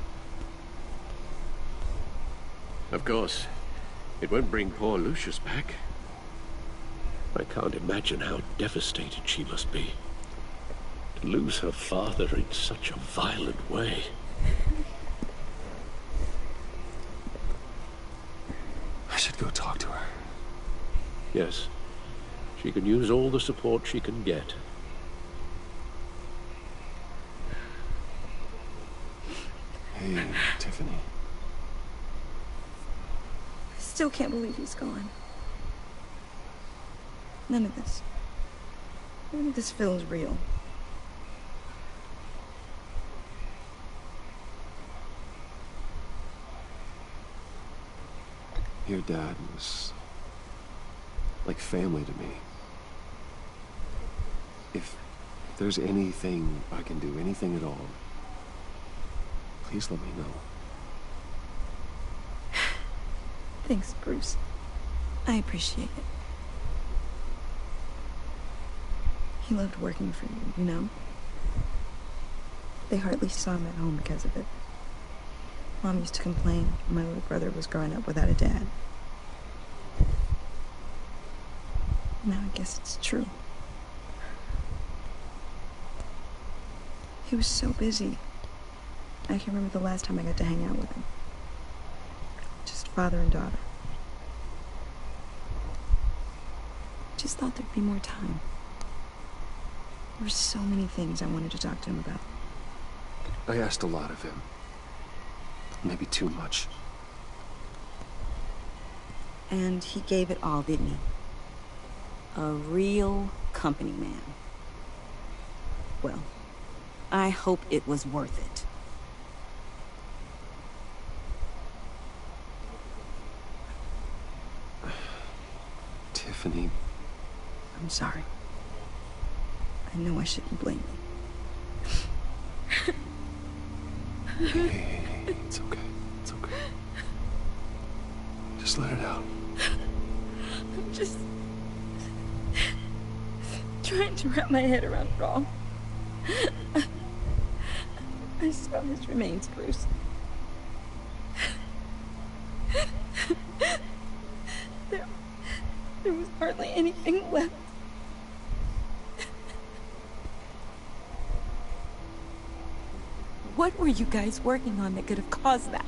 Of course, it won't bring poor Lucius back. I can't imagine how devastated she must be. To lose her father in such a violent way. I should go talk to her. Yes. She can use all the support she can get. Hey, Tiffany. I still can't believe he's gone. None of this feels real. Your dad was like family to me. If there's anything I can do, anything at all, please let me know. Thanks, Bruce. I appreciate it. He loved working for you, you know? They hardly saw him at home because of it. Mom used to complain my little brother was growing up without a dad. Now I guess it's true. He was so busy. I can't remember the last time I got to hang out with him. Just father and daughter. Just thought there'd be more time. There were so many things I wanted to talk to him about. I asked a lot of him. Maybe too much. And he gave it all, didn't he? A real company man. Well, I hope it was worth it. Tiffany. I'm sorry. I know I shouldn't blame you. Hey, it's okay. It's okay. Just let it out. I'm just trying to wrap my head around it all. I saw his remains, Bruce. There was hardly anything left. What were you guys working on that could have caused that?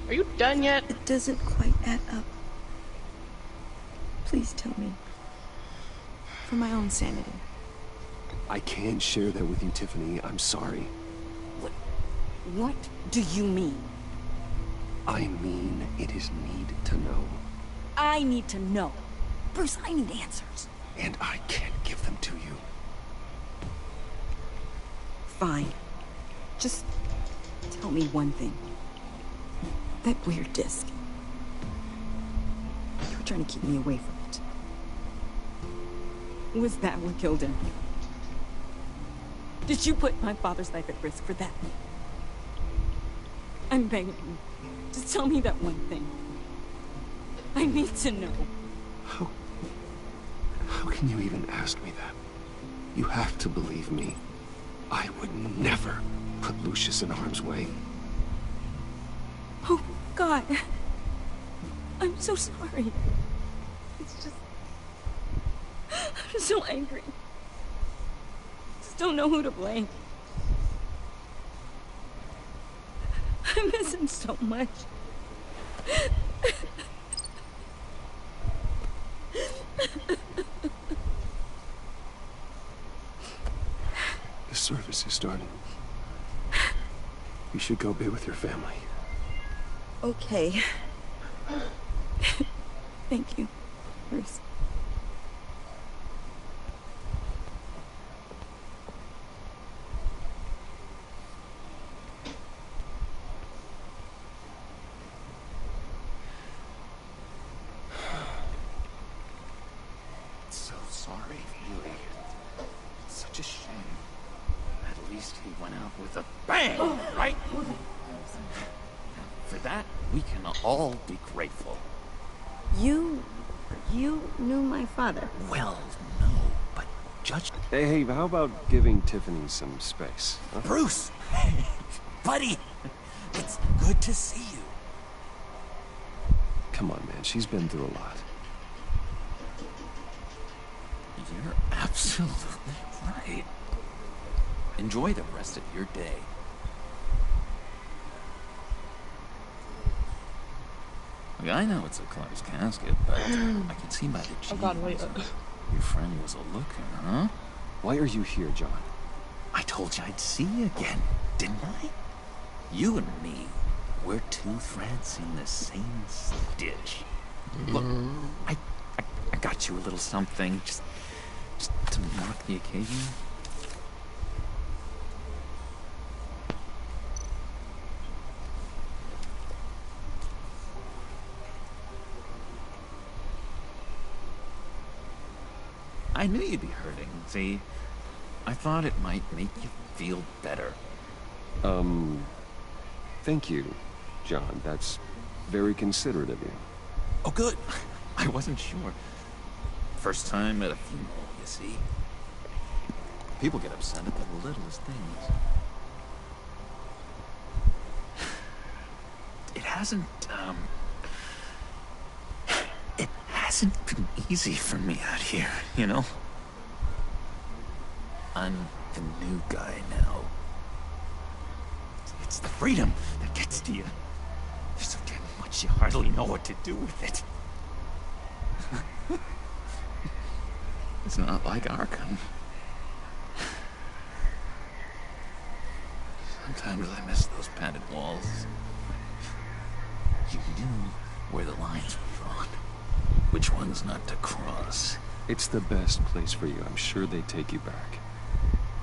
Are you done yet? It doesn't quite add up. Please tell me. For my own sanity. I can't share that with you, Tiffany. I'm sorry. What do you mean? I mean, it is need to know. I need to know. Bruce, I need answers. And I can't give them to you. Fine. Just tell me one thing. That weird disc. You were trying to keep me away from it. Was that what killed him? Did you put my father's life at risk for that? I'm begging you. Just tell me that one thing. I need to know. How can you even ask me that? You have to believe me. I would never put Lucius in harm's way. Oh, God. I'm so sorry. It's just... I'm so angry. Just don't know who to blame. I miss him so much. The service is starting. You should go be with your family. Okay. Thank you, Bruce. So sorry, really. It's such a shame. At least he went out with a bang, right? For that, we can all be grateful. You knew my father. Well, no, but Judge... Hey, how about giving Tiffany some space? Huh? Bruce! Buddy! It's good to see you. Come on, man. She's been through a lot. You're absolutely right. Enjoy the rest of your day. Like, I know it's a closed casket, but I can see by the jeans. Oh God, wait. Your friend was a looker, huh? Why are you here, John? I told you I'd see you again, didn't I? You and me, we're two threads in the same stitch. Look, I got you a little something, just to mark the occasion. I knew you'd be hurting, see? I thought it might make you feel better. Thank you, John. That's very considerate of you. Oh, good. I wasn't sure. First time at a funeral, you see? People get upset at the littlest things. It hasn't been easy for me out here, you know? I'm the new guy now. It's the freedom that gets to you. There's so damn much you hardly know what to do with it. It's not like Arkham. Sometimes I miss those padded walls. You knew where the lines were drawn. Which ones not to cross. It's the best place for you. I'm sure they take you back.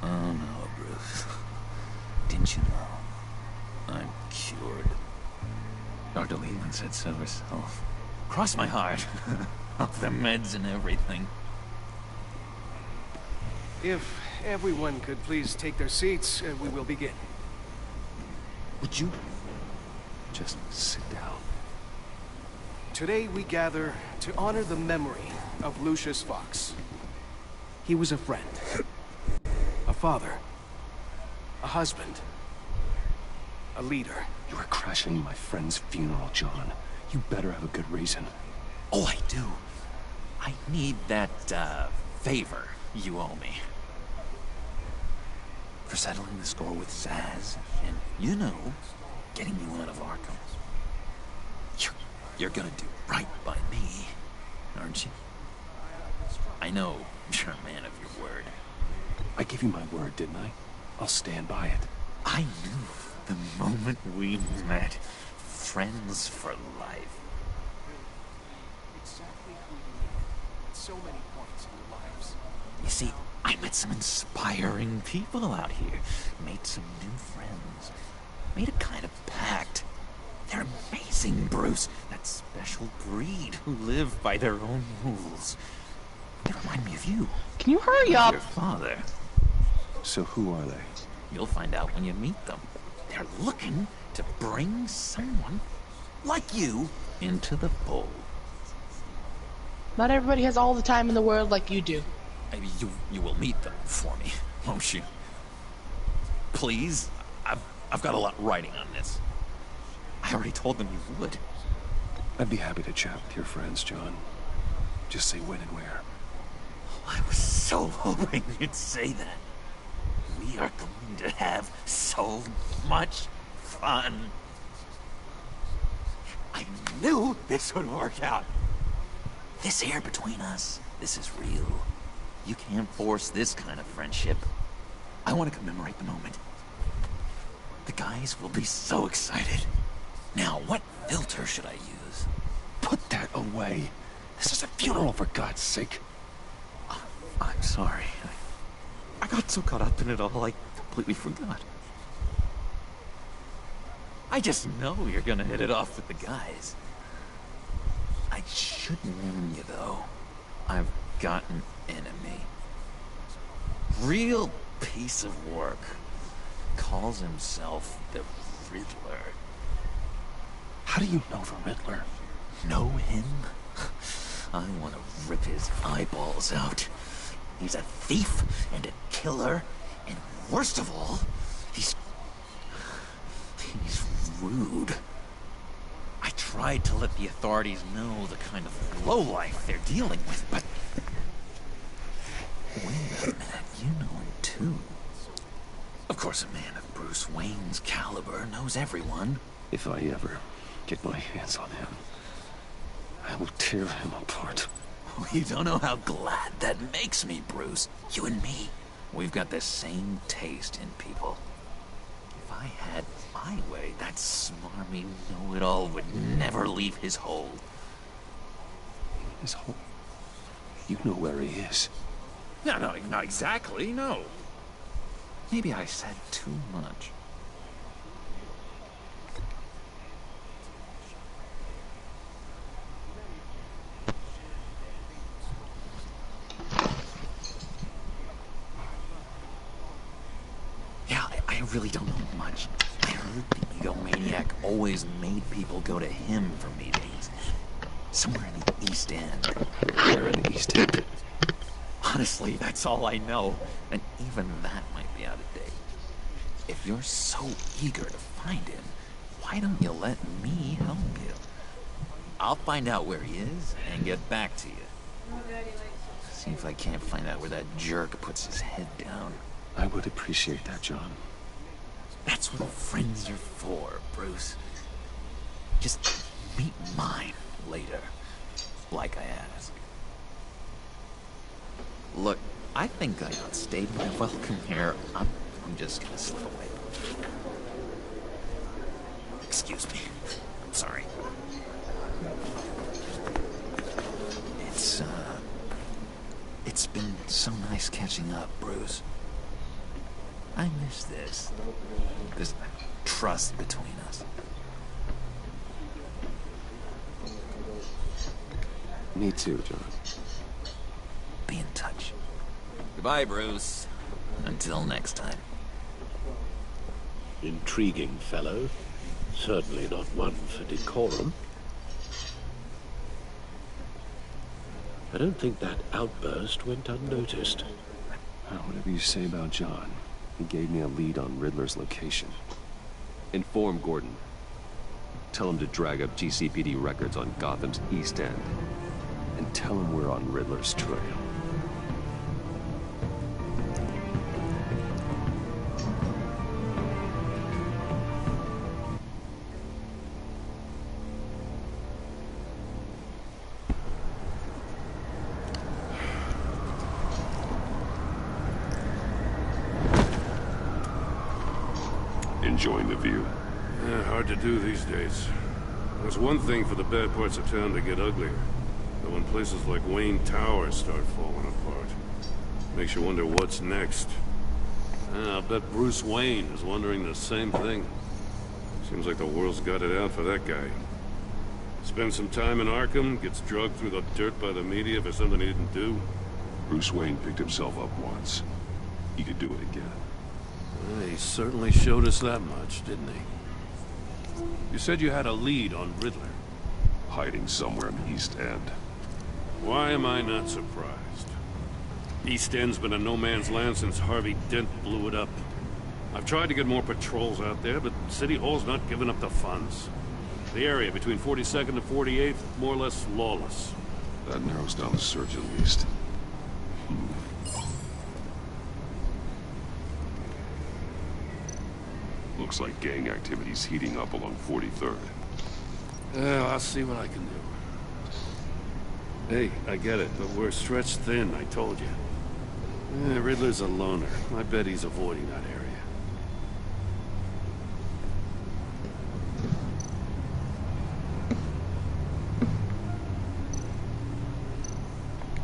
Oh no, Bruce. Didn't you know? I'm cured. Dr. Leland said so herself. Cross my heart. Off the meds and everything. If everyone could please take their seats, we will begin. Would you just sit down? Today we gather to honor the memory of Lucius Fox. He was a friend, a father, a husband, a leader. You are crashing my friend's funeral, John. You better have a good reason. Oh, I do. I need that, favor you owe me. For settling the score with Zaz, and, you know, getting you out of Arkham. You're gonna do right by me, aren't you? I know you're a man of your word. I gave you my word, didn't I? I'll stand by it. I knew the moment we met. Friends for life. Exactly who you are at so many points in your lives. You see, I met some inspiring people out here. Made some new friends. Made a kind of pact. They're amazing, Bruce. That special breed who live by their own rules. They remind me of you. Can you hurry up? Your father. So who are they? You'll find out when you meet them. They're looking to bring someone like you into the fold. Not everybody has all the time in the world like you do. Maybe you will meet them for me, won't you? Please? I've got a lot writing on this. I already told them you would. I'd be happy to chat with your friends, John. Just say when and where. I was so hoping you'd say that. We are going to have so much fun. I knew this would work out. This air between us, this is real. You can't force this kind of friendship. I want to commemorate the moment. The guys will be so excited. Now, what filter should I use? Put that away. This is a funeral, for God's sake. I'm sorry. I got so caught up in it all, I completely forgot. I just know you're gonna hit it off with the guys. I should warn you, though. I've got an enemy. Real piece of work. Calls himself the Riddler. How do you know the Riddler? Know him? I want to rip his eyeballs out. He's a thief and a killer, and worst of all, he's rude. I tried to let the authorities know the kind of lowlife they're dealing with, but... Wait a minute, you know him too. Of course, a man of Bruce Wayne's caliber knows everyone. If I ever get my hands on him, I will tear him apart. You don't know how glad that makes me, Bruce. You and me, we've got the same taste in people. If I had my way, that smarmy know-it-all would never leave his hole. His hole? You know where he is. No, not exactly, no. Maybe I said too much. Yeah, I really don't know much. I heard the egomaniac always made people go to him for meetings. Somewhere in the East End. Where in the East End? Honestly, that's all I know. And even that might be out of date. If you're so eager to find him, why don't you let me help you? I'll find out where he is and get back to you. See if I can't find out where that jerk puts his head down. I would appreciate that, John. That's what friends are for, Bruce. Just meet mine later, like I asked. Look, I think I outstayed my welcome here. I'm just gonna slip away. Excuse me. I'm sorry. It's been so nice catching up, Bruce. I miss this trust between us. Me too, John. Be in touch. Goodbye, Bruce. Until next time. Intriguing fellow. Certainly not one for decorum. I don't think that outburst went unnoticed. Whatever you say about John, he gave me a lead on Riddler's location. Inform Gordon. Tell him to drag up GCPD records on Gotham's East End. And tell him we're on Riddler's trail. Enjoying the view? Yeah, hard to do these days. There's one thing for the bad parts of town to get uglier. But when places like Wayne Tower start falling apart, makes you wonder what's next. I'll bet Bruce Wayne is wondering the same thing. Seems like the world's got it out for that guy. Spends some time in Arkham, gets drugged through the dirt by the media for something he didn't do. Bruce Wayne picked himself up once. He could do it again. He certainly showed us that much, didn't he? You said you had a lead on Riddler. Hiding somewhere in the East End. Why am I not surprised? East End's been a no-man's land since Harvey Dent blew it up. I've tried to get more patrols out there, but City Hall's not giving up the funds. The area between 42nd and 48th, more or less lawless. That narrows down the search at least. Looks like gang activity's heating up along 43rd. I'll see what I can do. Hey, I get it, but we're stretched thin, I told you. Riddler's a loner. I bet he's avoiding that area.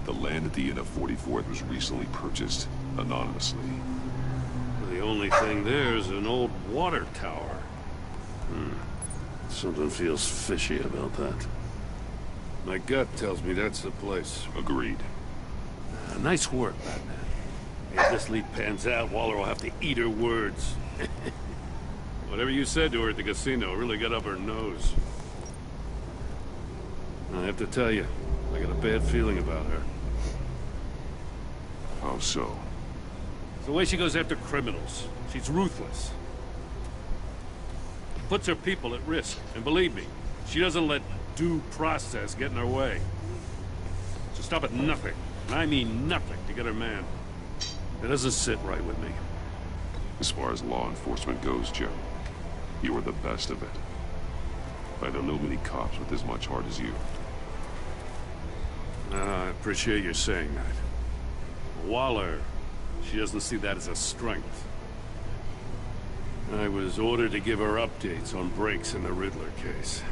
The land at the end of 44th was recently purchased anonymously. The only thing there is an old water tower. Something feels fishy about that. My gut tells me that's the place. Agreed. Nice work, Batman. If this lead pans out, Waller will have to eat her words. Whatever you said to her at the casino really got up her nose. I have to tell you, I got a bad feeling about her. How so? It's the way she goes after criminals. She's ruthless. Puts her people at risk. And believe me, she doesn't let due process get in her way. She'll stop at nothing, and I mean nothing, to get her man. It doesn't sit right with me. As far as law enforcement goes, Joe, you are the best of it. I don't know many cops with as much heart as you. I appreciate you saying that. Waller, she doesn't see that as a strength. I was ordered to give her updates on breaks in the Riddler case.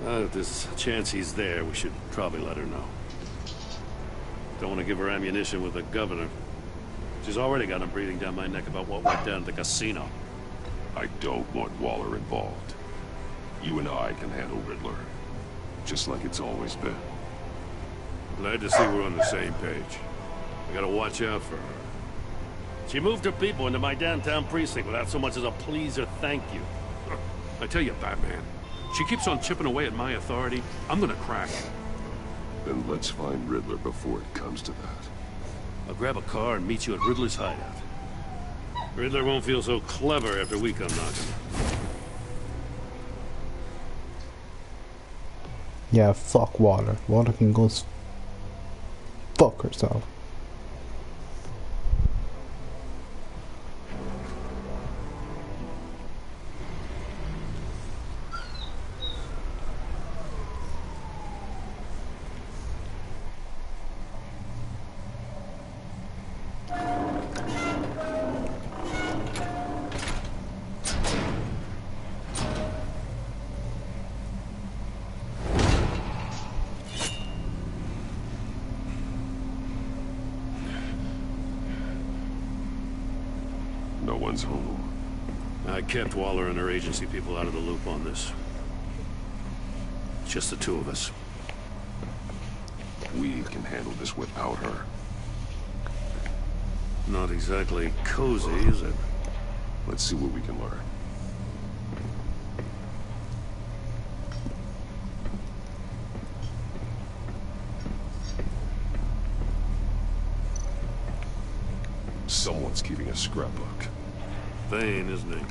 If there's a chance he's there, we should probably let her know. Don't want to give her ammunition with the governor. She's already got him breathing down my neck about what went down at the casino. I don't want Waller involved. You and I can handle Riddler, just like it's always been. Glad to see we're on the same page. I gotta watch out for her. She moved her people into my downtown precinct without so much as a please or thank you. I tell you, Batman, she keeps on chipping away at my authority. I'm gonna crack. Then let's find Riddler before it comes to that. I'll grab a car and meet you at Riddler's hideout. Riddler won't feel so clever after we come knocking. Yeah, fuck Water. Water can go fuck herself. one's home. I kept Waller and her agency people out of the loop on this. It's just the two of us. We can handle this without her. Not exactly cozy, is it? Let's see what we can learn. Someone's keeping a scrapbook. Vain, isn't he?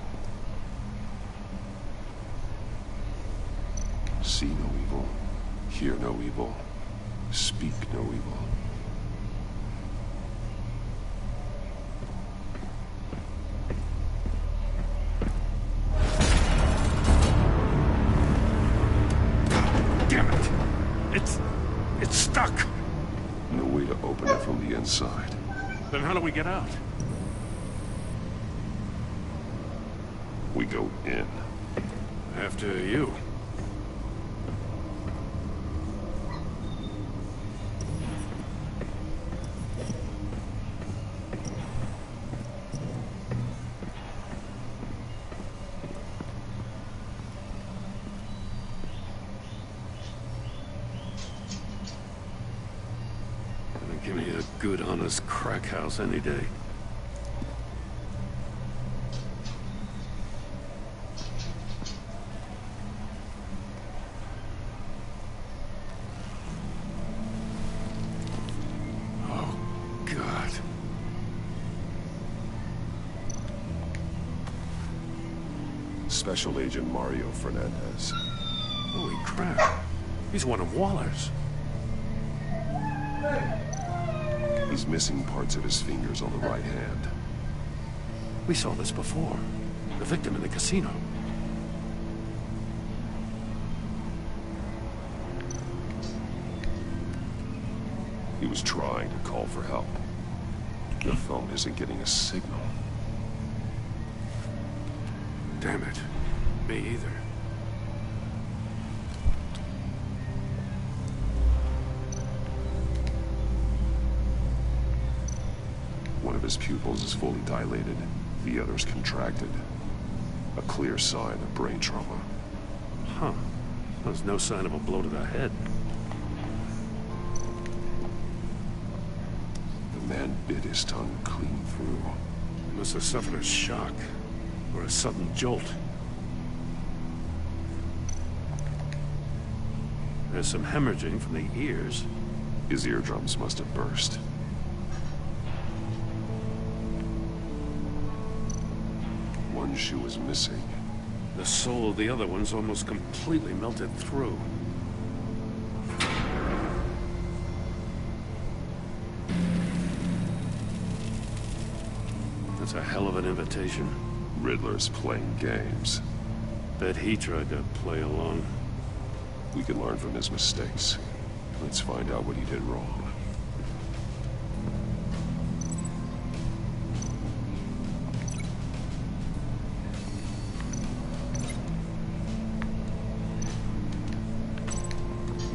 See no evil, hear no evil, speak no evil. Damn it! It's stuck! No way to open it from the inside. Then how do we get out? We go in. After you. Give me a good, honest crack house any day. Oh, God. Special Agent Mario Fernandez. Holy crap. He's one of Waller's. He's missing parts of his fingers on the right hand. We saw this before. The victim in the casino. He was trying to call for help. The phone isn't getting a signal. Damn it. Me either. One of his pupils is fully dilated, the other's contracted. A clear sign of brain trauma. Huh. There's no sign of a blow to the head. The man bit his tongue clean through. He must have suffered a shock, or a sudden jolt. There's some hemorrhaging from the ears. His eardrums must have burst. One shoe is missing. The sole of the other one's almost completely melted through. That's a hell of an invitation. Riddler's playing games. Bet he tried to play along. We can learn from his mistakes. Let's find out what he did wrong.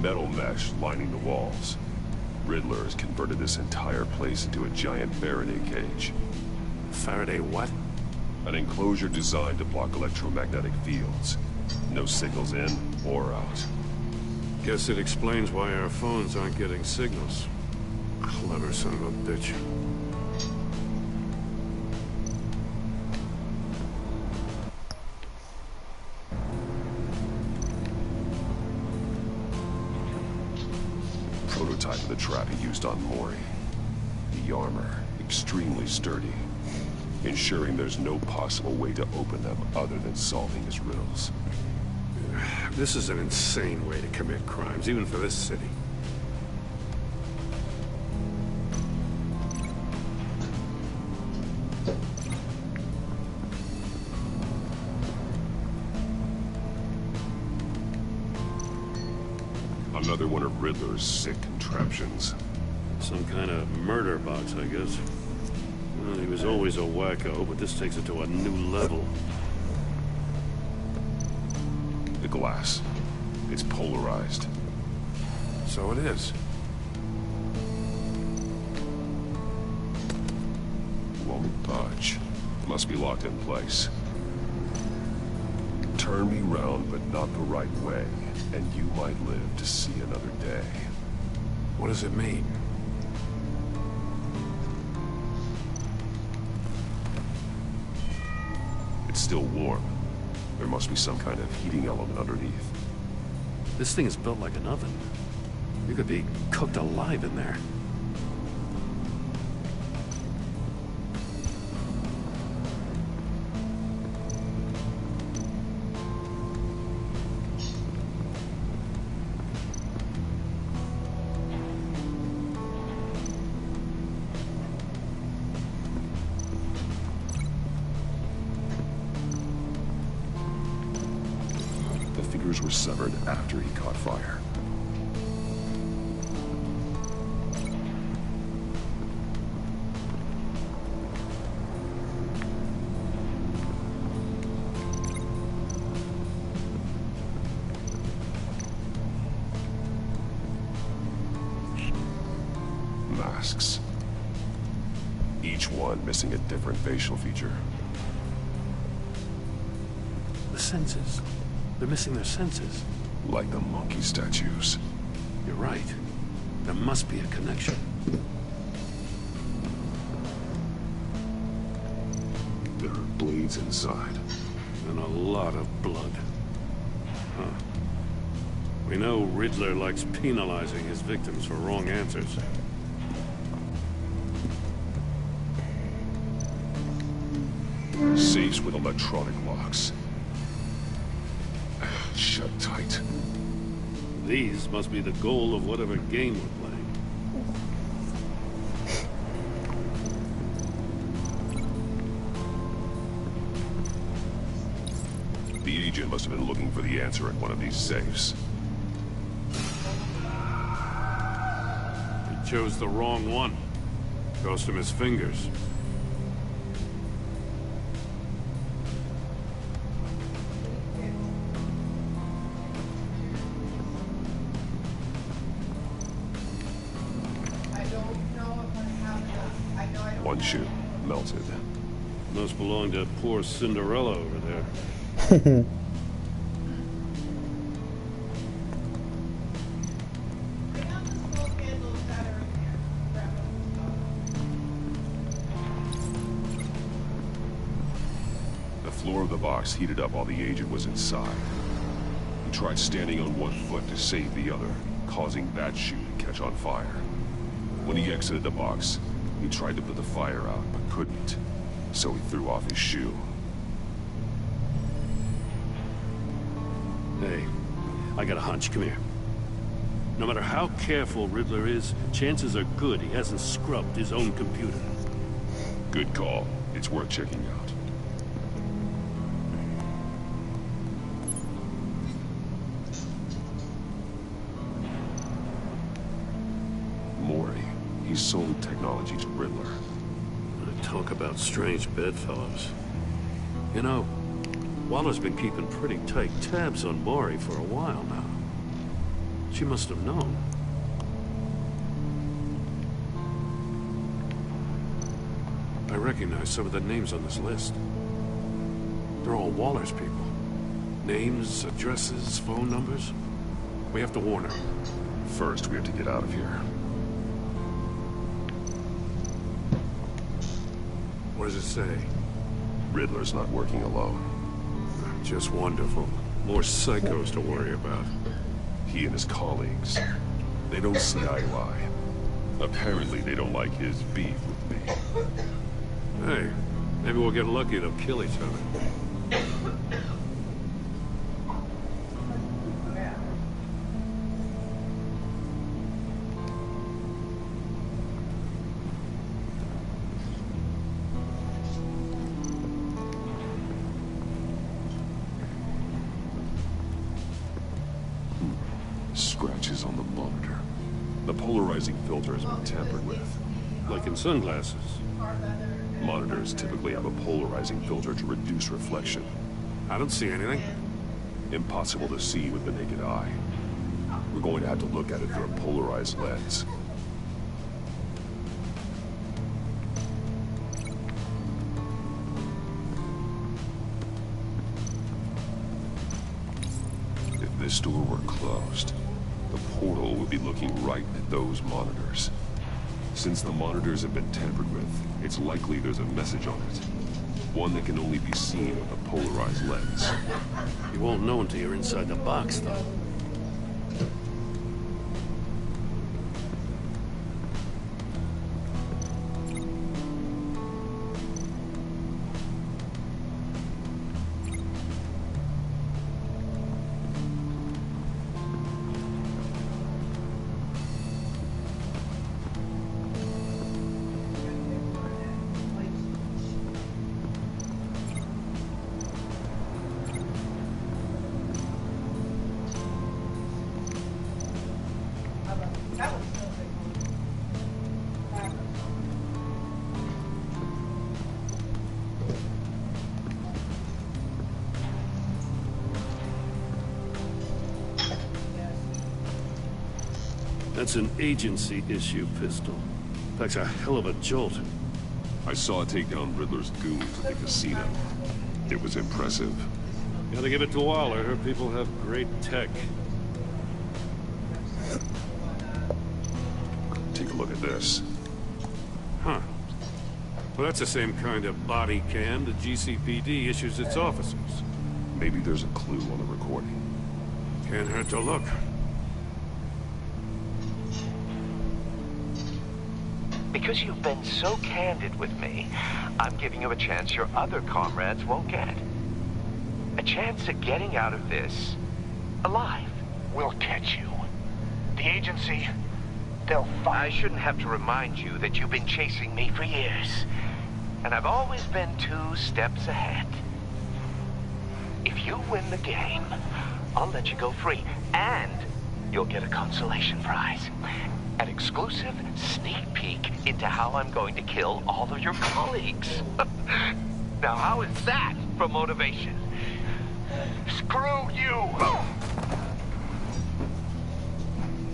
Metal mesh lining the walls. Riddler has converted this entire place into a giant Faraday cage. Faraday what? An enclosure designed to block electromagnetic fields. No signals in or out. Guess it explains why our phones aren't getting signals. Clever son of a bitch. Prototype of the trap he used on Mori. The armor, extremely sturdy, ensuring there's no possible way to open them other than solving his riddles. This is an insane way to commit crimes, even for this city. Another one of Riddler's sick contraptions. Some kind of murder box, I guess. Well, he was always a wacko, but this takes it to a new level. The glass. It's polarized. So it is. Won't budge. Must be locked in place. Turn me round, but not the right way, and you might live to see another day. What does it mean? It's still warm. There must be some kind of heating element underneath. This thing is built like an oven. You could be cooked alive in there. Were severed after he caught fire. Masks. Each one missing a different facial feature. The senses. They're missing their senses. Like the monkey statues. You're right. There must be a connection. There are blades inside. And a lot of blood. Huh. We know Riddler likes penalizing his victims for wrong answers. Safes with electronic locks. Shut tight. These must be the goal of whatever game we're playing. The agent must have been looking for the answer in one of these safes. He chose the wrong one. Cost him his fingers. One shoe, melted. Must belong to poor Cinderella over there. The floor of the box heated up while the agent was inside. He tried standing on one foot to save the other, causing that shoe to catch on fire. When he exited the box, he tried to put the fire out, but couldn't, so he threw off his shoe. Hey, I got a hunch. Come here. No matter how careful Riddler is, chances are good he hasn't scrubbed his own computer. Good call. It's worth checking out. He sold technology to Riddler. Talk about strange bedfellows. You know, Waller's been keeping pretty tight tabs on Maury for a while now. She must have known. I recognize some of the names on this list. They're all Waller's people. Names, addresses, phone numbers. We have to warn her. First, we have to get out of here. What does it say? Riddler's not working alone. Just wonderful. More psychos to worry about. He and his colleagues, they don't see eye to eye. Apparently, they don't like his beef with me. Hey, maybe we'll get lucky and they'll kill each other. Scratches on the monitor. The polarizing filter has been tampered with. Like in sunglasses. Monitors typically have a polarizing filter to reduce reflection. I don't see anything. Impossible to see with the naked eye. We're going to have to look at it through a polarized lens. store were closed, the portal would be looking right at those monitors. Since the monitors have been tampered with, it's likely there's a message on it. One that can only be seen with a polarized lens. You won't know until you're inside the box, though. That's an agency-issue pistol. Packs a hell of a jolt. I saw it take down Riddler's goons at the casino. It was impressive. Gotta give it to Waller. Her people have great tech. Take a look at this. Huh. Well, that's the same kind of body cam the GCPD issues its officers. Maybe there's a clue on the recording. Can't hurt to look. Because you've been so candid with me, I'm giving you a chance your other comrades won't get. A chance at getting out of this alive. We'll catch you. The agency, they'll find... I shouldn't have to remind you that you've been chasing me for years. And I've always been 2 steps ahead. If you win the game, I'll let you go free. And you'll get a consolation prize. An exclusive sneak peek into how I'm going to kill all of your colleagues. Now, how is that for motivation? Screw you!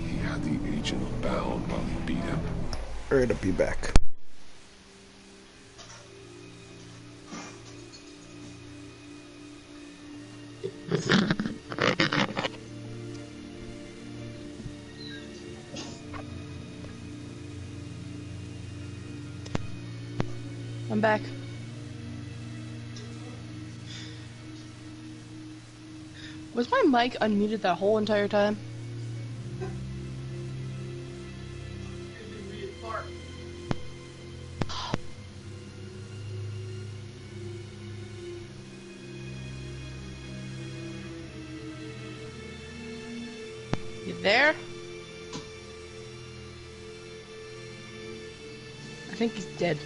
He had the agent bound while he beat him. Alright, I'll be back. I'm back. Was my mic unmuted that whole entire time? You there? I think he's dead.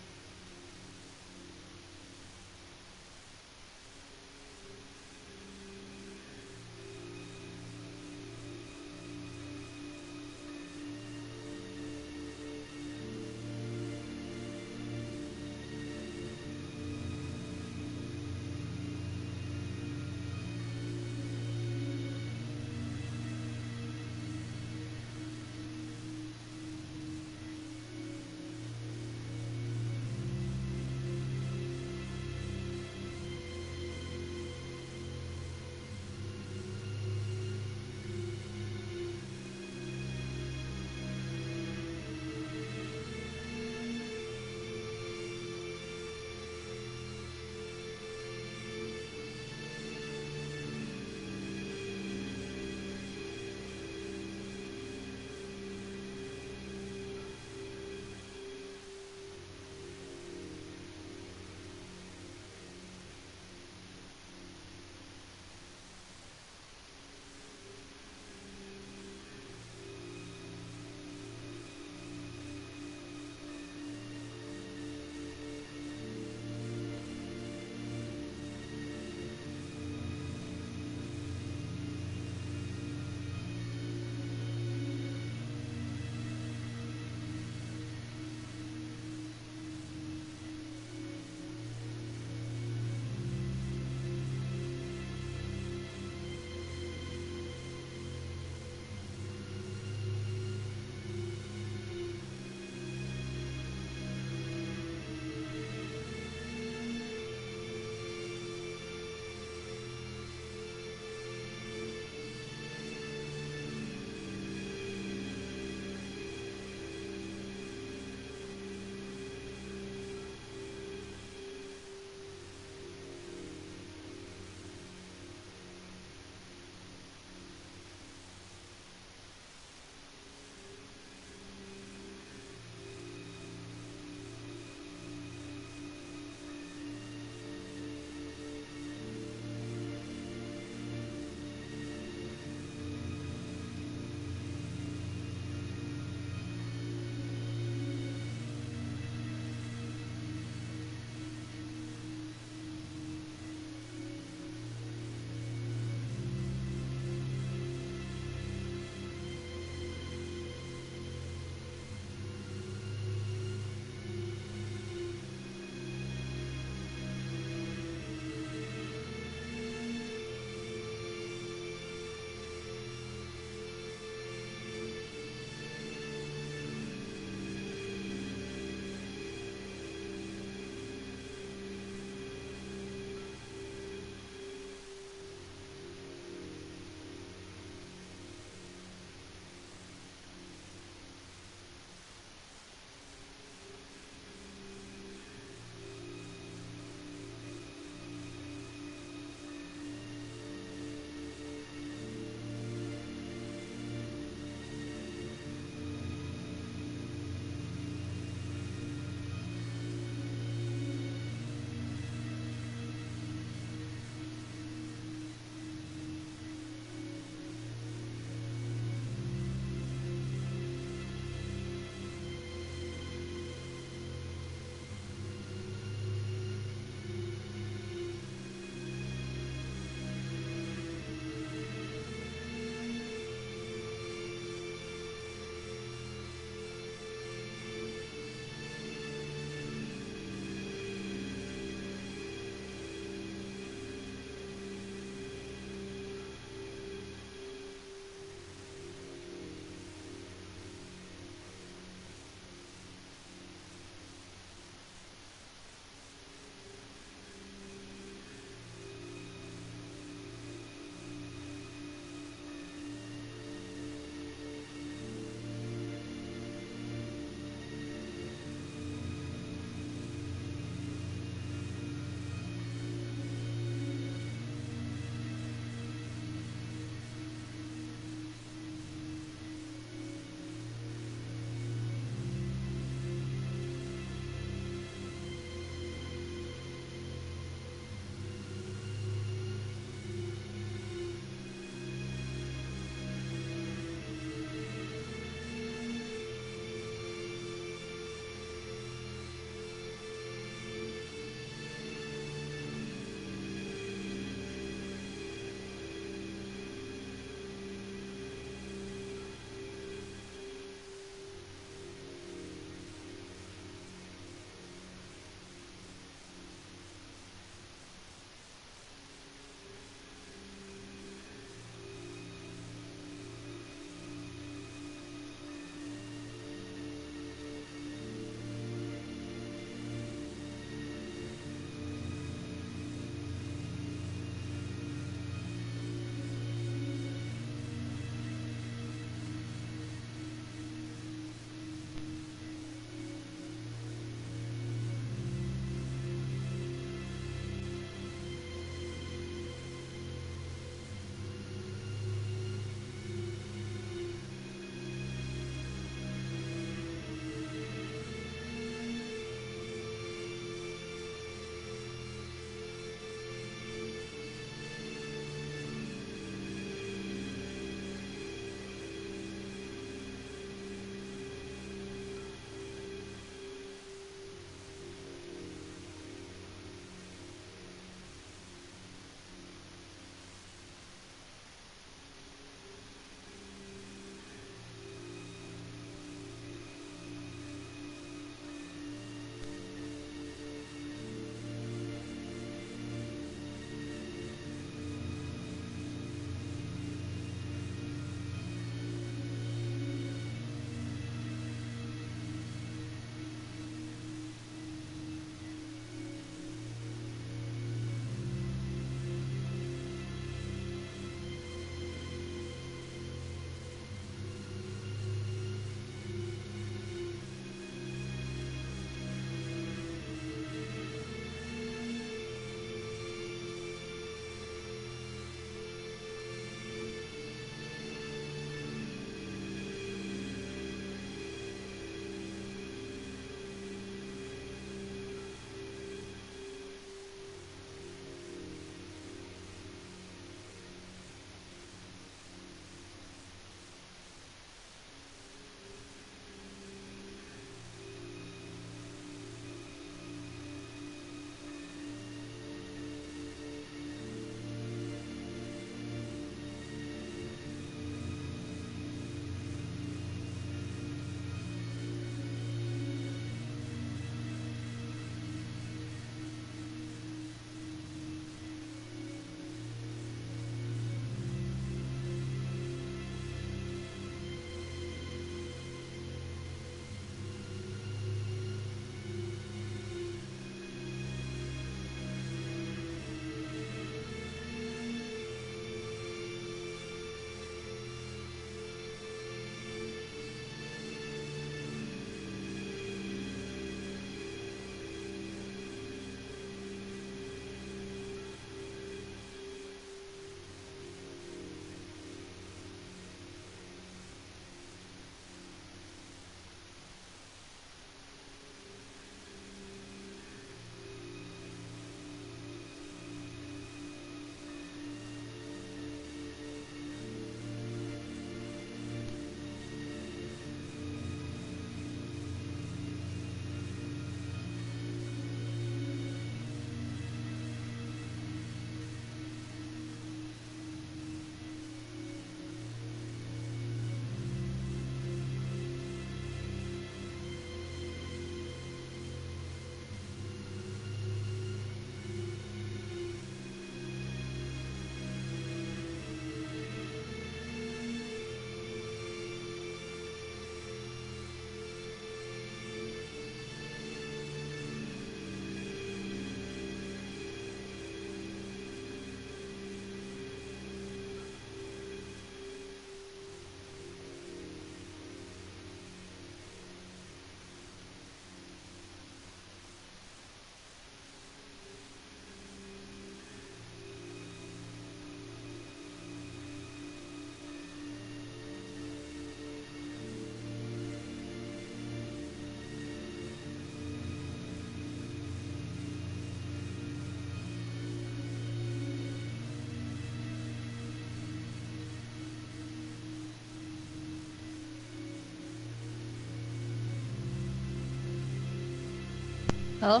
Hello?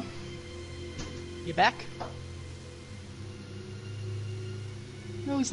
You back? No, he's...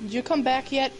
Did you come back yet?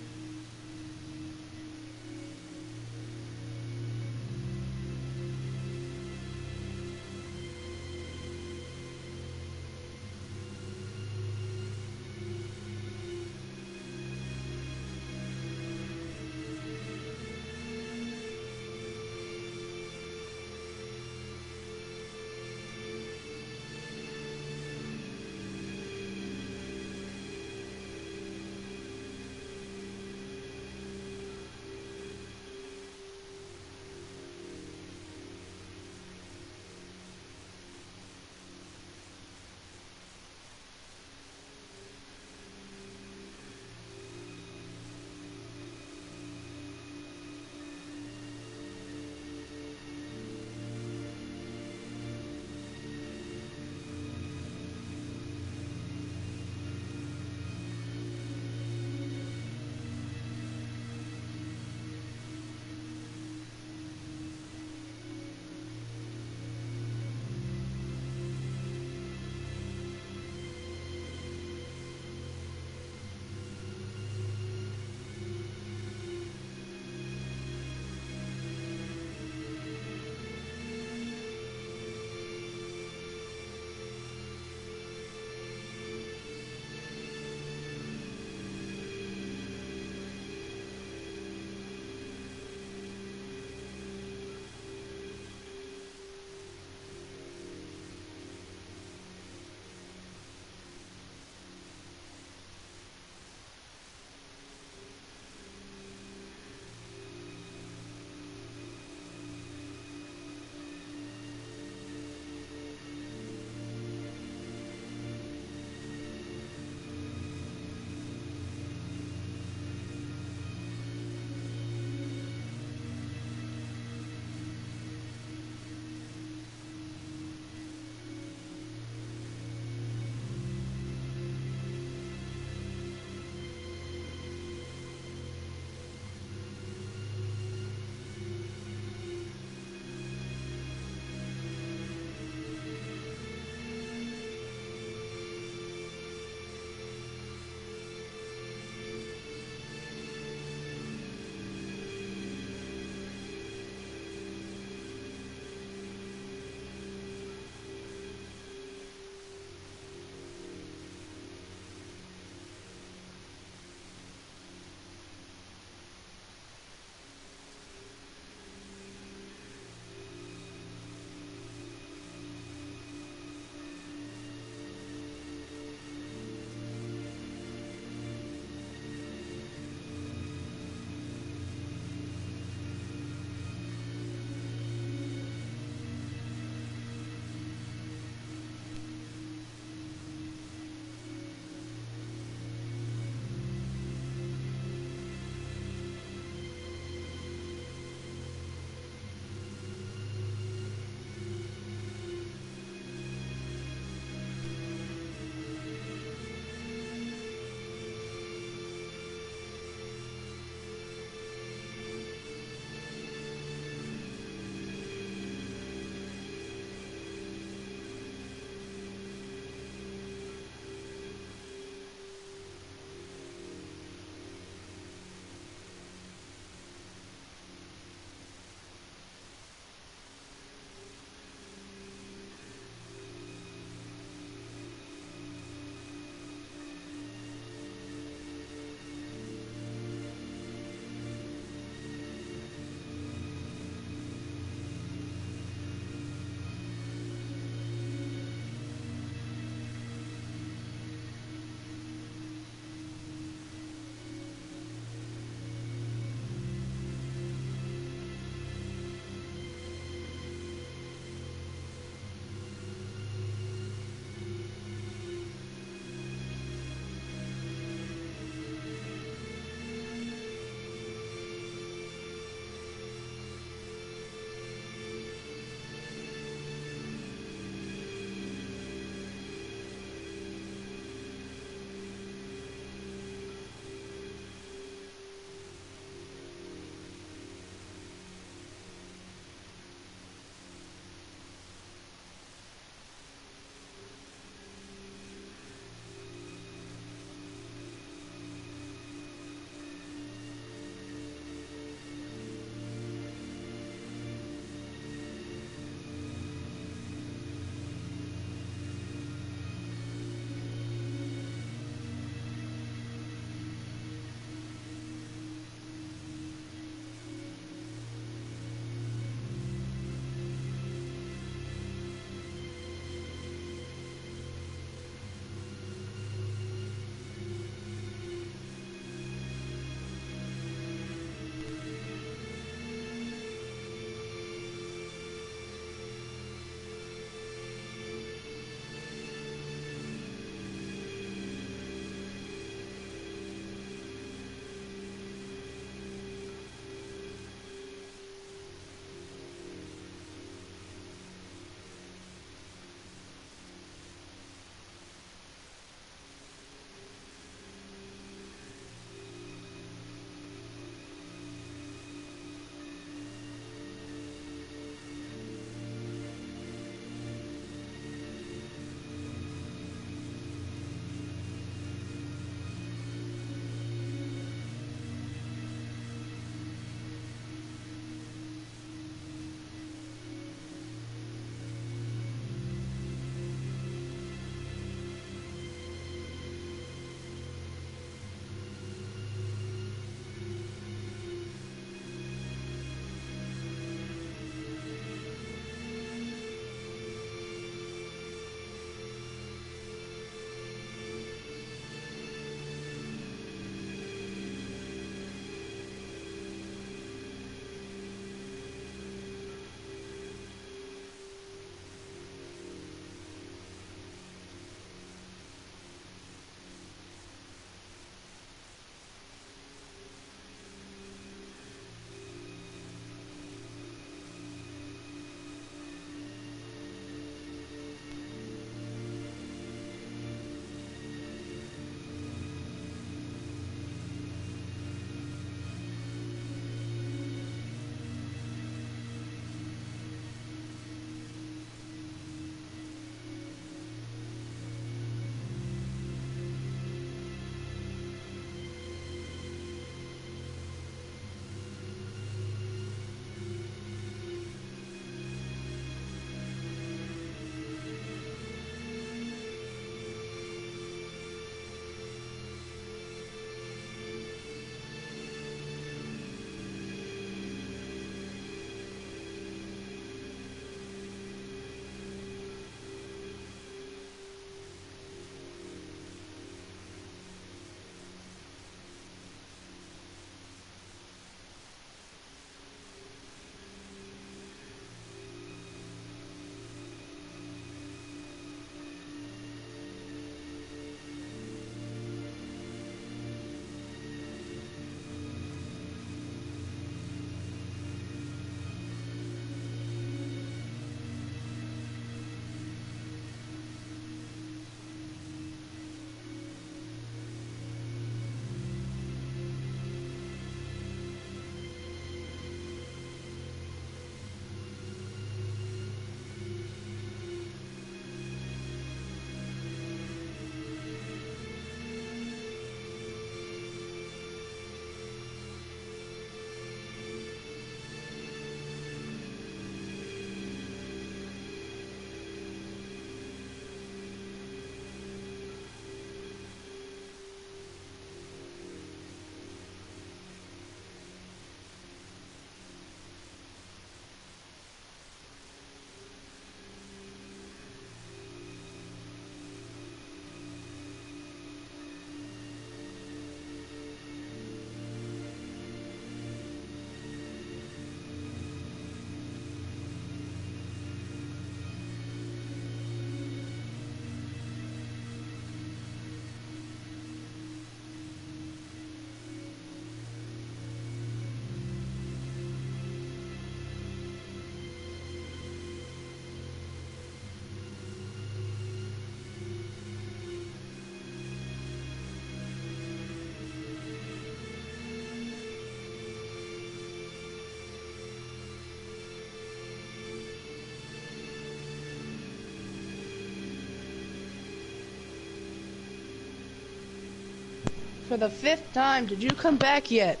for the 5th time. Did you come back yet?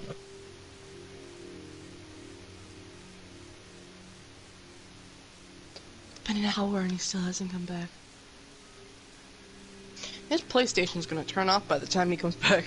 It's been an hour and he still hasn't come back. His PlayStation's gonna turn off by the time he comes back.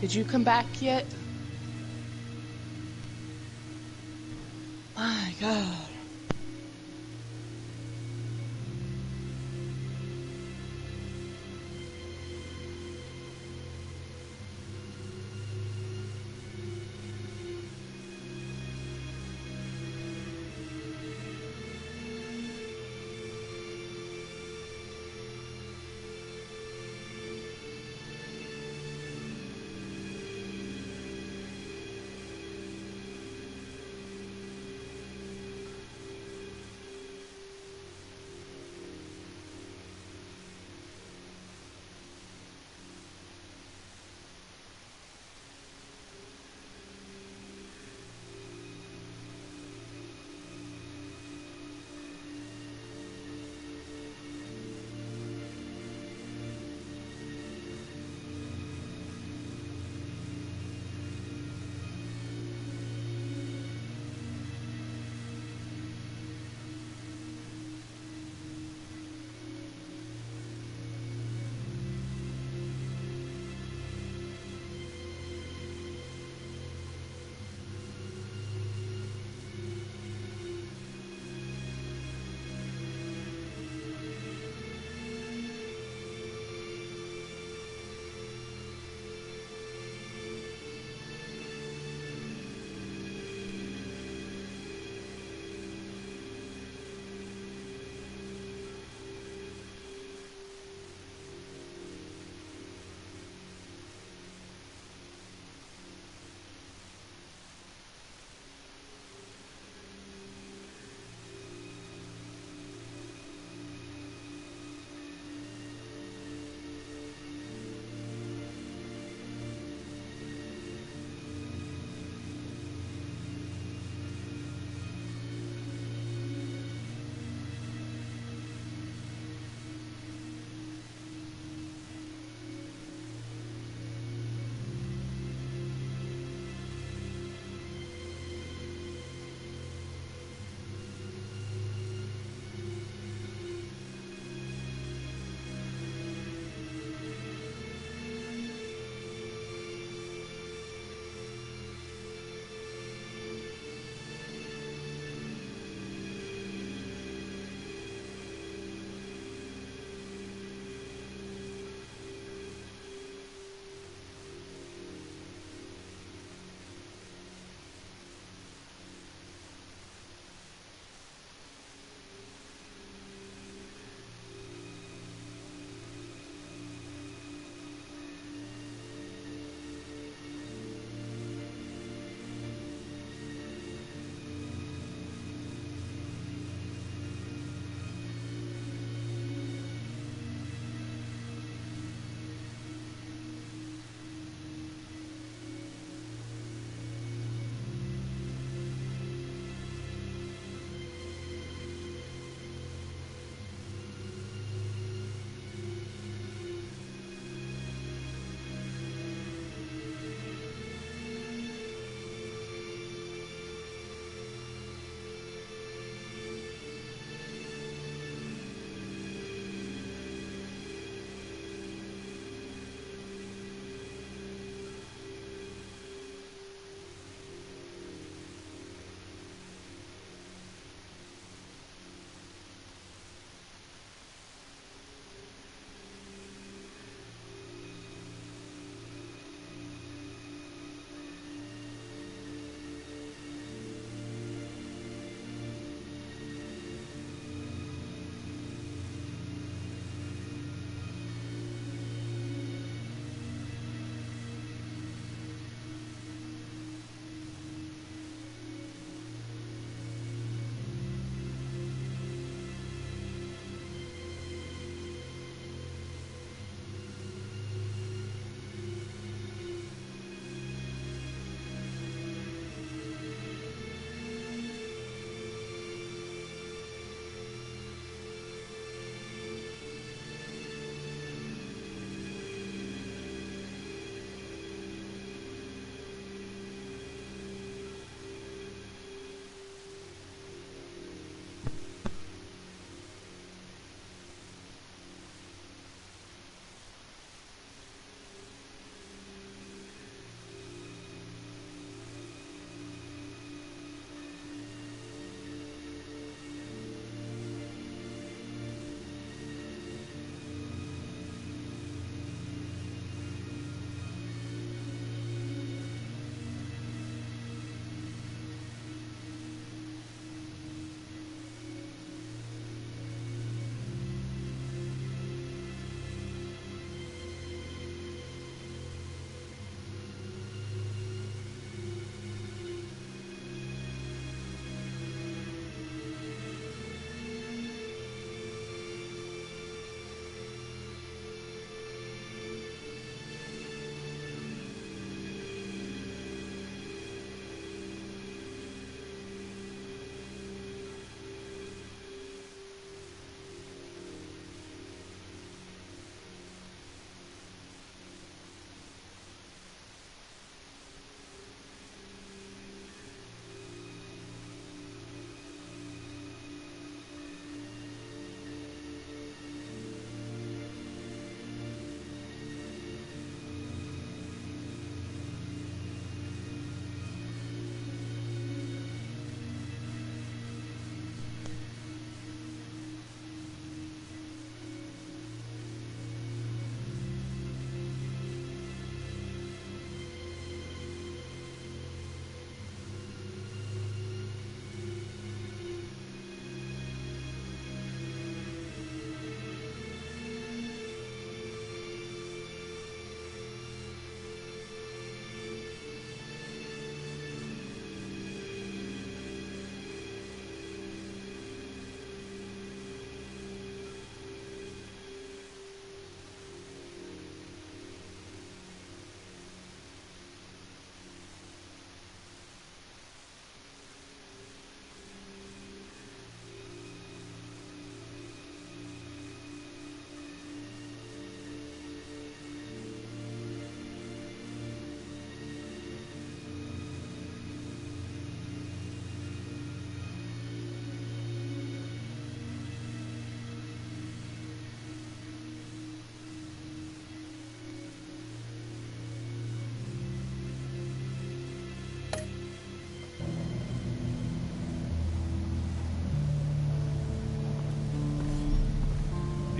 Did you come back yet? My God.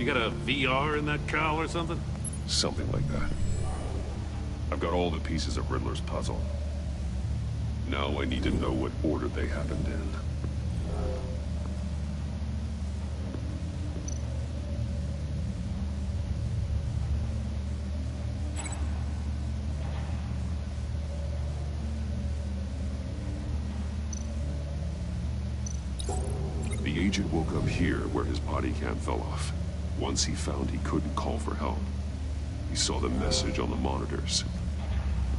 You got a VR in that cowl or something? Something like that. I've got all the pieces of Riddler's puzzle. Now I need to know what order they happened in. The agent woke up here where his body cam fell off. Once he found he couldn't call for help, he saw the message on the monitors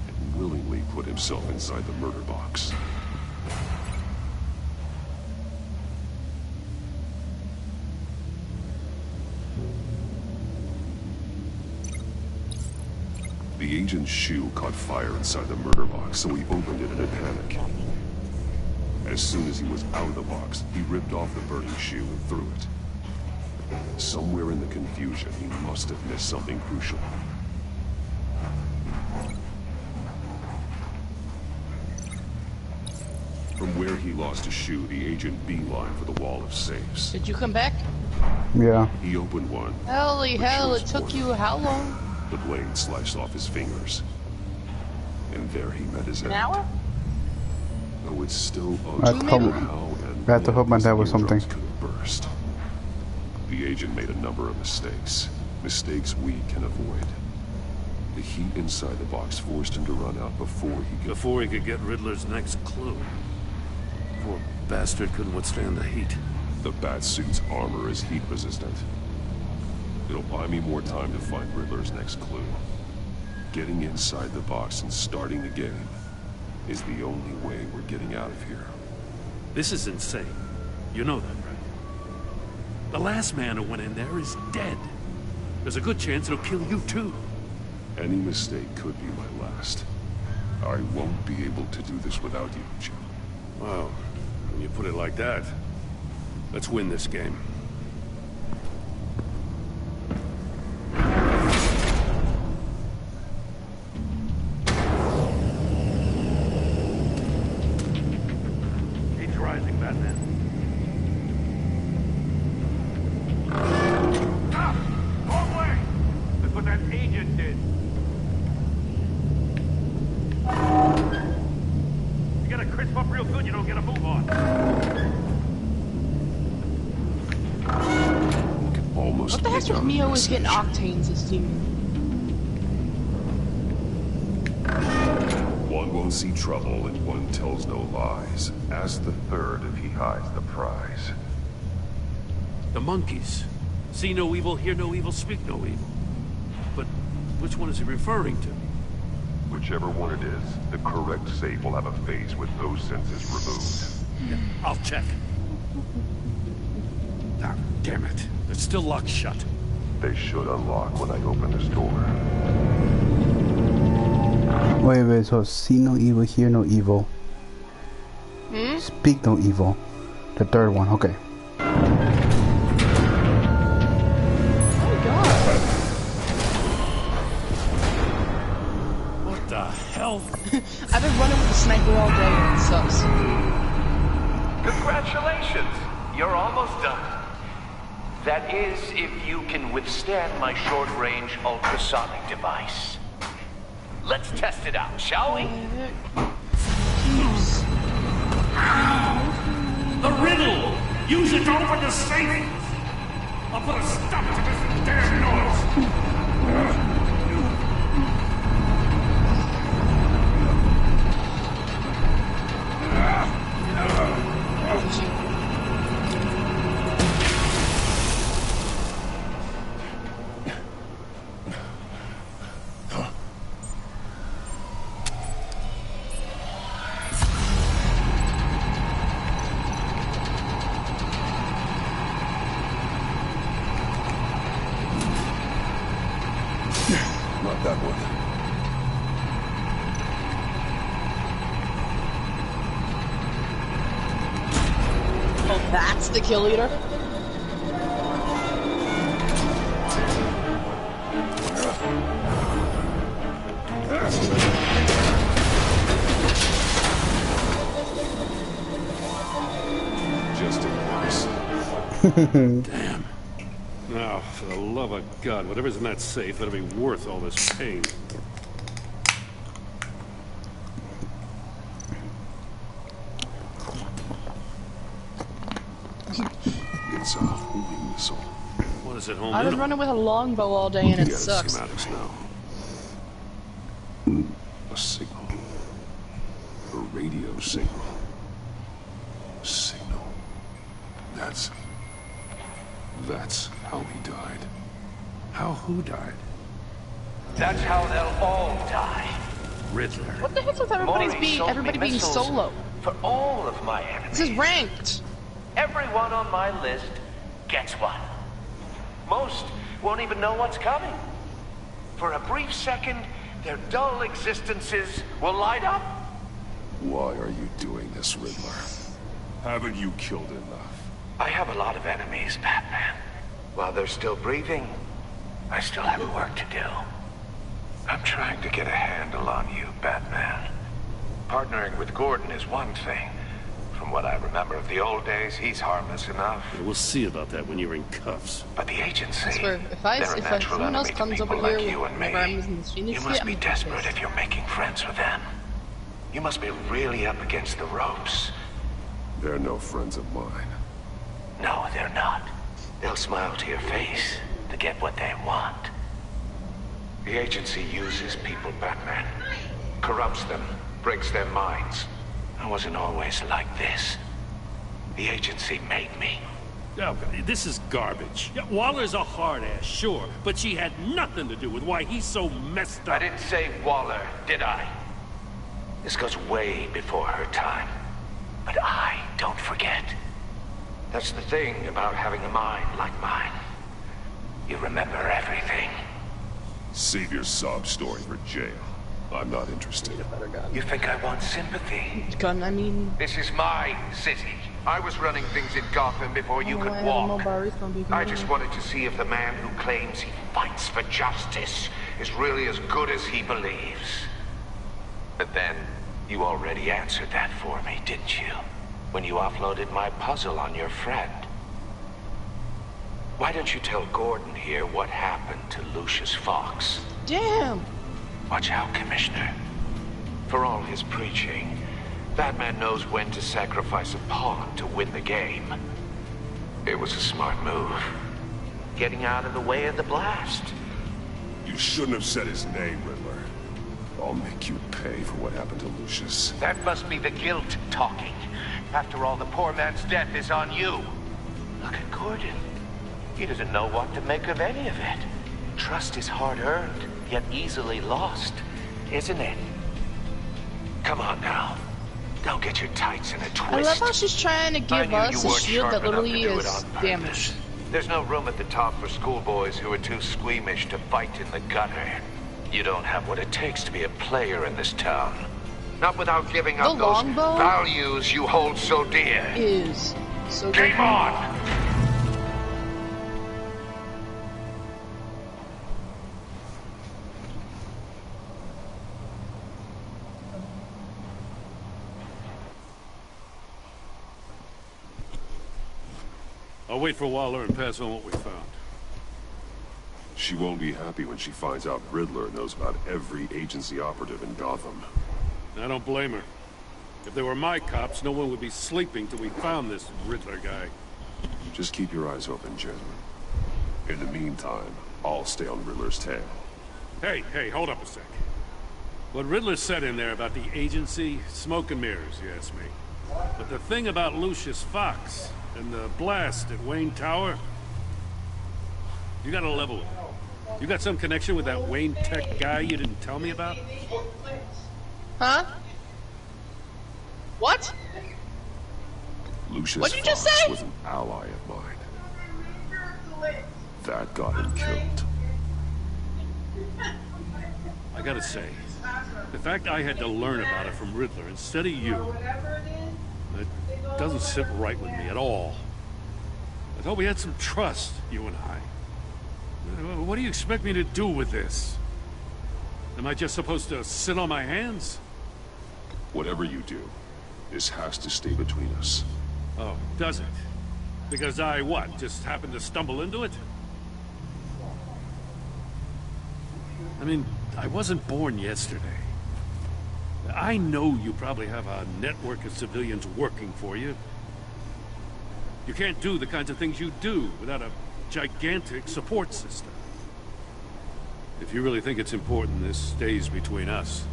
and willingly put himself inside the murder box. The agent's shoe caught fire inside the murder box, so he opened it in a panic. As soon as he was out of the box, he ripped off the burning shoe and threw it. Somewhere in the confusion, he must have missed something crucial. From where he lost a shoe, the agent beelined for the wall of safes. Did you come back? Yeah. He opened one. Holy hell, it took you how long? The blade sliced off his fingers. And there he met his end. An hour? Though it's still I unclear how and had to hope my dad was something. could have burst. The agent made a number of mistakes. Mistakes we can avoid. The heat inside the box forced him to run out before he could get Riddler's next clue. Poor bastard couldn't withstand the heat. The Batsuit's armor is heat resistant. It'll buy me more time to find Riddler's next clue. Getting inside the box and starting the game is the only way we're getting out of here. This is insane. You know that, right? The last man who went in there is dead. There's a good chance it'll kill you too. Any mistake could be my last. I won't be able to do this without you, Jim. Wow, when you put it like that, let's win this game. He's rising, Batman. Stop! Wrong way! That's what that agent did. You gotta crisp up real good, you don't get a move on. Almost. What the heck if Mio is getting octanes this year? One won't see trouble and one tells no lies. Ask the third if he hides the prize. The monkeys. See no evil, hear no evil, speak no evil. But which one is he referring to? Whichever one it is, the correct safe will have a phase with those senses removed. Yeah, I'll check. Ah, damn it. It's still locked shut. They should unlock when I open this door. Wait, so see no evil, hear no evil. Speak no evil. The third one, okay. What the hell? I've been running with the sniper all day and it sucks. Congratulations! You're almost done. That is, if you can withstand my short-range ultrasonic device. Let's test it out, shall we? The riddle! Use it to open the safe! I'll put a stop to this damn noise! Not that one. Oh, that's the kill leader? Just in case. Damn. Now, for the love of God, whatever's in that safe better be worth all this pain. It's a homing missile. What is it, home? I've been running with a longbow all day and it sucks. Schematics now. A signal. A radio signal. Signal. That's how he died. How who died? That's how they'll all die. Riddler. What the heck with everybody being solo? For all of my enemies. This is ranked. Everyone on my list gets one. Most won't even know what's coming. For a brief second, their dull existences will light up. Why are you doing this, Riddler? Haven't you killed enough? I have a lot of enemies, Batman. While they're still breathing, I still have work to do. I'm trying to get a handle on you, Batman. Partnering with Gordon is one thing. From what I remember of the old days, he's harmless enough. We'll see about that when you're in cuffs. But the agency, If someone else comes over here whenever I'm using this Phoenix, you must be desperate if you're making friends with them. You must be really up against the ropes. They're no friends of mine. No, they're not. They'll smile to your face to get what they want. The agency uses people, Batman. Corrupts them, breaks their minds. I wasn't always like this. The agency made me. Oh, this is garbage. Yeah, Waller's a hard ass, sure, but she had nothing to do with why he's so messed up. I didn't say Waller, did I? This goes way before her time. But I don't forget. That's the thing about having a mind like mine. You remember everything. Save your sob story for jail. I'm not interested. You think I want sympathy? Gun, I mean... This is my city. I was running things in Gotham before you could walk. I just wanted to see if the man who claims he fights for justice is really as good as he believes. But then, you already answered that for me, didn't you? When you offloaded my puzzle on your friend. Why don't you tell Gordon here what happened to Lucius Fox? Damn! Watch out, Commissioner. For all his preaching, Batman knows when to sacrifice a pawn to win the game. It was a smart move. Getting out of the way of the blast. You shouldn't have said his name, Riddler. I'll make you pay for what happened to Lucius. That must be the guilt talking. After all, the poor man's death is on you. Look at Gordon. He doesn't know what to make of any of it. Trust is hard-earned, yet easily lost, isn't it? Come on now. Don't get your tights in a twist. I love how she's trying to give us a shield that literally is damaged. There's no room at the top for schoolboys who are too squeamish to fight in the gutter. You don't have what it takes to be a player in this town. Not without giving up those values you hold so dear. Is so Game on! I'll wait for Waller and pass on what we found. She won't be happy when she finds out Riddler knows about every agency operative in Gotham. I don't blame her. If they were my cops, no one would be sleeping till we found this Riddler guy. Just keep your eyes open, gentlemen. In the meantime, I'll stay on Riddler's tail. Hey, hold up a sec. What Riddler said in there about the agency, smoke and mirrors, you ask me. But the thing about Lucius Fox and the blast at Wayne Tower, you gotta level it. You got some connection with that Wayne Tech guy you didn't tell me about? Huh? What? Lucius What'd you Fox just say? was an ally of mine. That got him killed. I gotta say, the fact I had to learn about it from Riddler instead of you, it doesn't sit right with me at all. I thought we had some trust, you and I. What do you expect me to do with this? Am I just supposed to sit on my hands? Whatever you do, this has to stay between us. Oh, does it? Because I, what, just happened to stumble into it? I mean, I wasn't born yesterday. I know you probably have a network of civilians working for you. You can't do the kinds of things you do without a gigantic support system. If you really think it's important this stays between us,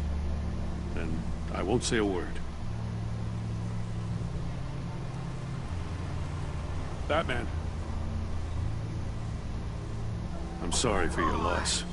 then I won't say a word. Batman. I'm sorry for your loss.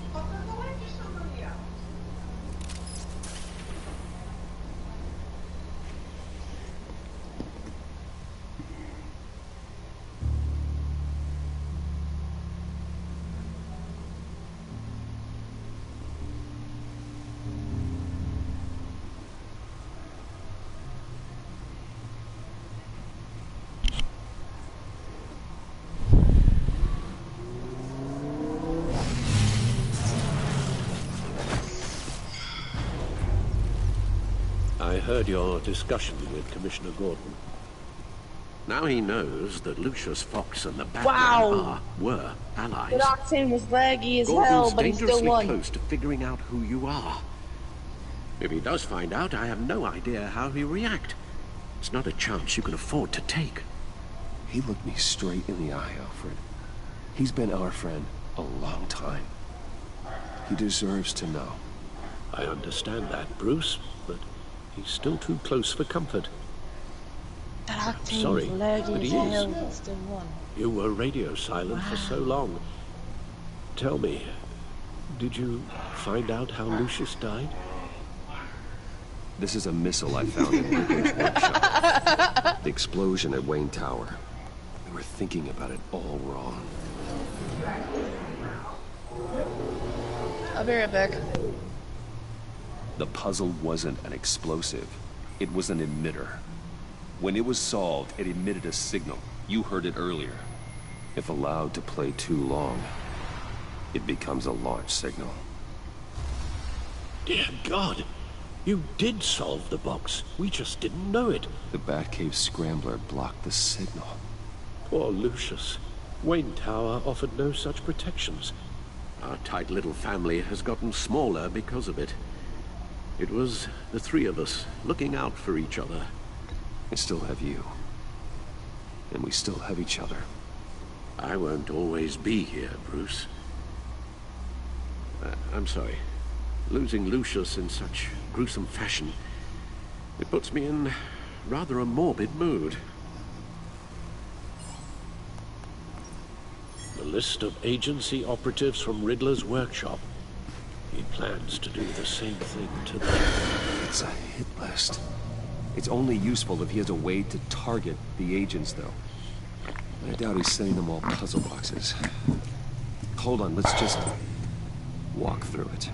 I heard your discussion with Commissioner Gordon. Now he knows that Lucius Fox and the Batman were allies. The Octane was laggy as Gordon's hell, but he still dangerously won. close to figuring out who you are. If he does find out, I have no idea how he'll react. It's not a chance you can afford to take. He looked me straight in the eye, Alfred. He's been our friend a long time. He deserves to know. I understand that, Bruce, but he's still too close for comfort. That Octane Sorry, was laggy but as he hell, is. but still won. You were radio silent for so long. Tell me, did you find out how Lucius died? This is a missile I found in Ripley's workshop. The explosion at Wayne Tower. We were thinking about it all wrong. I'll be right back. The puzzle wasn't an explosive. It was an emitter. When it was solved, it emitted a signal. You heard it earlier. If allowed to play too long, it becomes a launch signal. Dear God, you did solve the box. We just didn't know it. The Batcave scrambler blocked the signal. Poor Lucius. Wayne Tower offered no such protections. Our tight little family has gotten smaller because of it. It was the three of us looking out for each other. I still have you. And we still have each other. I won't always be here, Bruce. I'm sorry. Losing Lucius in such gruesome fashion, it puts me in rather a morbid mood. The list of agency operatives from Riddler's workshop. He plans to do the same thing to them. It's a hit list. It's only useful if he has a way to target the agents, though. I doubt he's sending them all puzzle boxes. Hold on, let's just walk through it.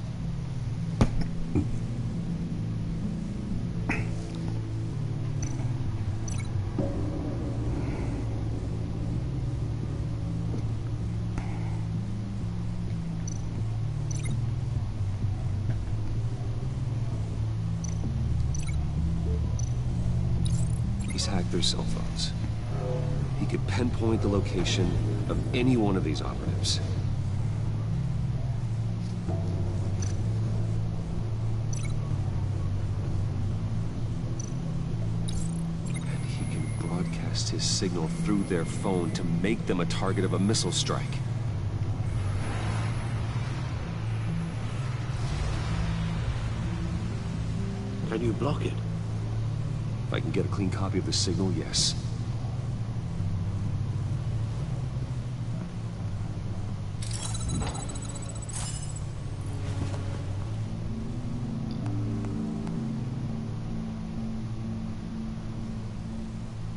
He's hacked their cell phones. He could pinpoint the location of any one of these operatives. And he can broadcast his signal through their phone to make them a target of a missile strike. Can you block it? If I can get a clean copy of the signal, yes.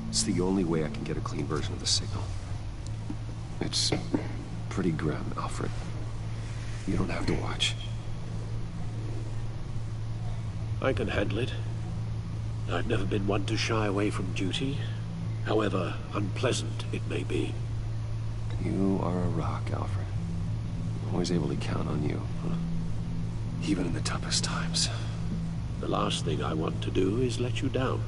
It's the only way I can get a clean version of the signal. It's pretty grim, Alfred. You don't have to watch. I can handle it. I've never been one to shy away from duty, however unpleasant it may be. You are a rock, Alfred. Always able to count on you, huh? Even in the toughest times. The last thing I want to do is let you down.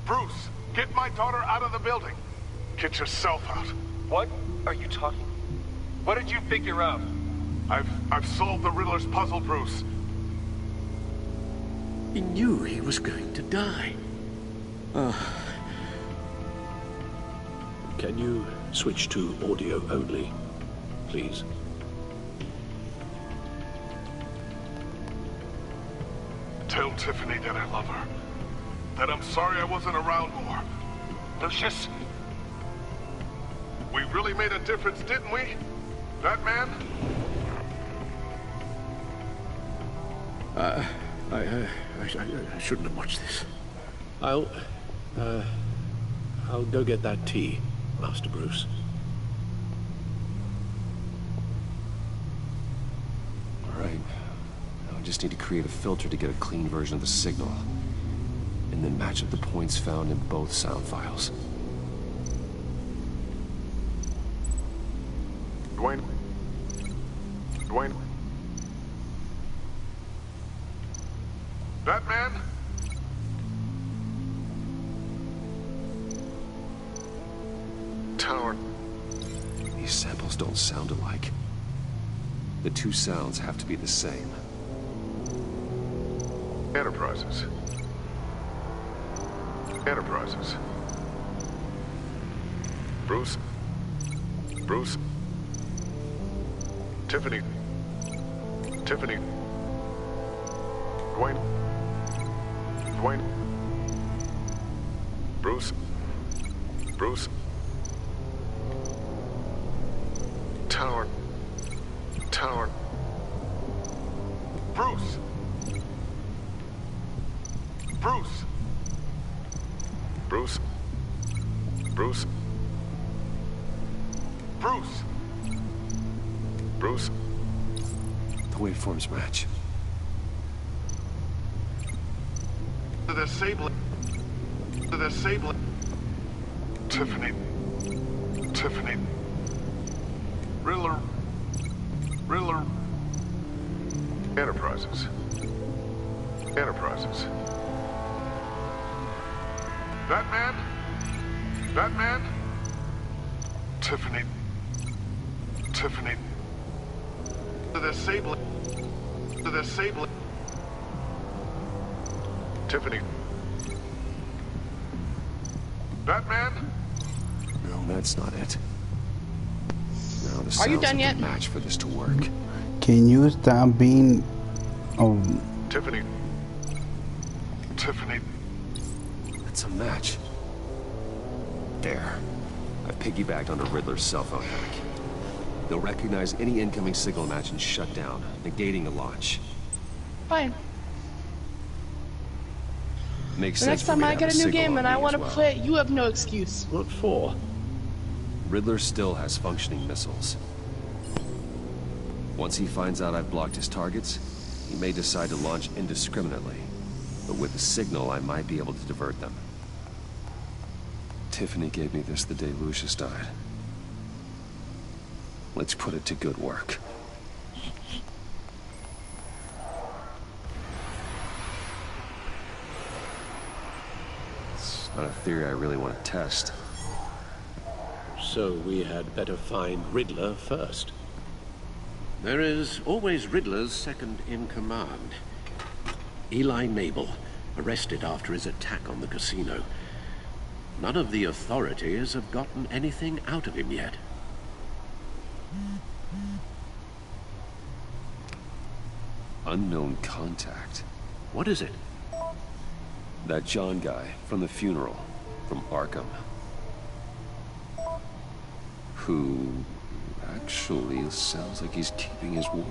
Bruce, get my daughter out of the building. Get yourself out. What are you talking? What did you figure out? I've solved the Riddler's puzzle, Bruce. He knew he was going to die. Can you switch to audio only, please? Tell Tiffany that I love her. That I'm sorry I wasn't around more. Lucius? We really made a difference, didn't we? Batman? I shouldn't have watched this. I'll go get that tea, Master Bruce. All right. Now I just need to create a filter to get a clean version of the signal. And then match up the points found in both sound files. Dwayne? Batman? Tower. These samples don't sound alike. The two sounds have to be the same. Enterprises. Bruce? Tiffany? Dwayne? Bruce? Tower. Bruce? The waveforms match. The disabling. Tiffany. Riddler. Enterprises. Batman? Tiffany. The disabling. Tiffany. Batman? No, that's not it. Now the Are you sounds done have to yet? match for this to work. Can you stop being... Oh, Tiffany. That's a match. There. I piggybacked onto Riddler's cell phone hack. They'll recognize any incoming signal match and shut down, negating a launch. Fine. Makes The sense next for time me to I have get a new signal game on and I me want as to well. play it, you have no excuse. What for? Riddler still has functioning missiles. Once he finds out I've blocked his targets, he may decide to launch indiscriminately. But with the signal, I might be able to divert them. Tiffany gave me this the day Lucius died. Let's put it to good work. It's not a theory I really want to test. So we had better find Riddler first. There is always Riddler's second in command. Eli Mabel, arrested after his attack on the casino. None of the authorities have gotten anything out of him yet. Unknown contact. What is it? That John guy from the funeral, from Arkham. Who actually sounds like he's keeping his word.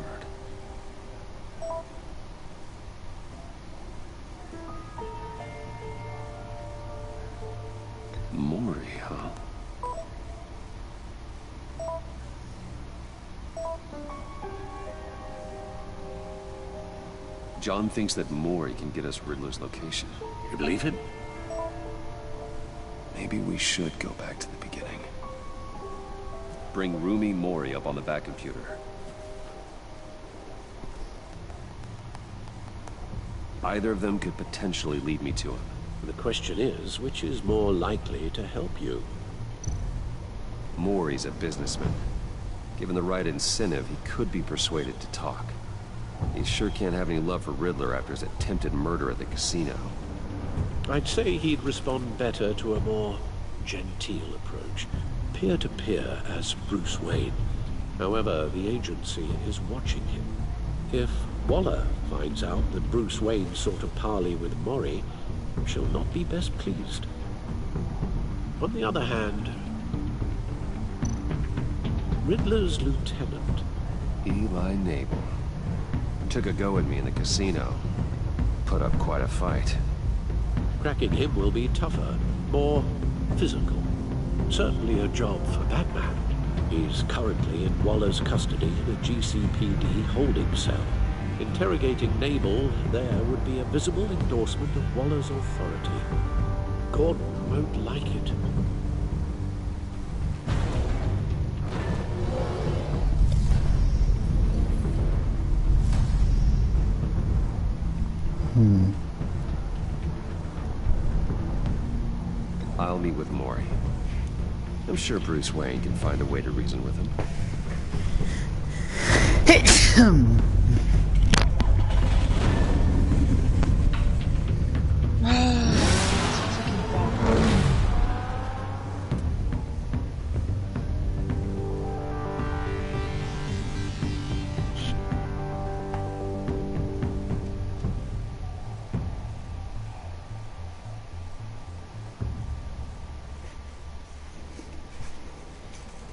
Mori, huh? John thinks that Mori can get us Riddler's location. You believe him? Maybe we should go back to the beginning. Bring Rumi Mori up on the back computer. Either of them could potentially lead me to him. The question is, which is more likely to help you? Mori's a businessman. Given the right incentive, he could be persuaded to talk. He sure can't have any love for Riddler after his attempted murder at the casino. I'd say he'd respond better to a more genteel approach, peer-to-peer as Bruce Wayne. However, the agency is watching him. If Waller finds out that Bruce Wayne sought a parley with Mori, she'll not be best pleased. On the other hand, Riddler's lieutenant, Eli Nabel, took a go at me in the casino. Put up quite a fight. cracking him will be tougher, more physical. Certainly a job for Batman. He's currently in Waller's custody in a GCPD holding cell. Interrogating Nabel there would be a visible endorsement of Waller's authority. Gordon won't like it. I'll meet with Mori. I'm sure Bruce Wayne can find a way to reason with him.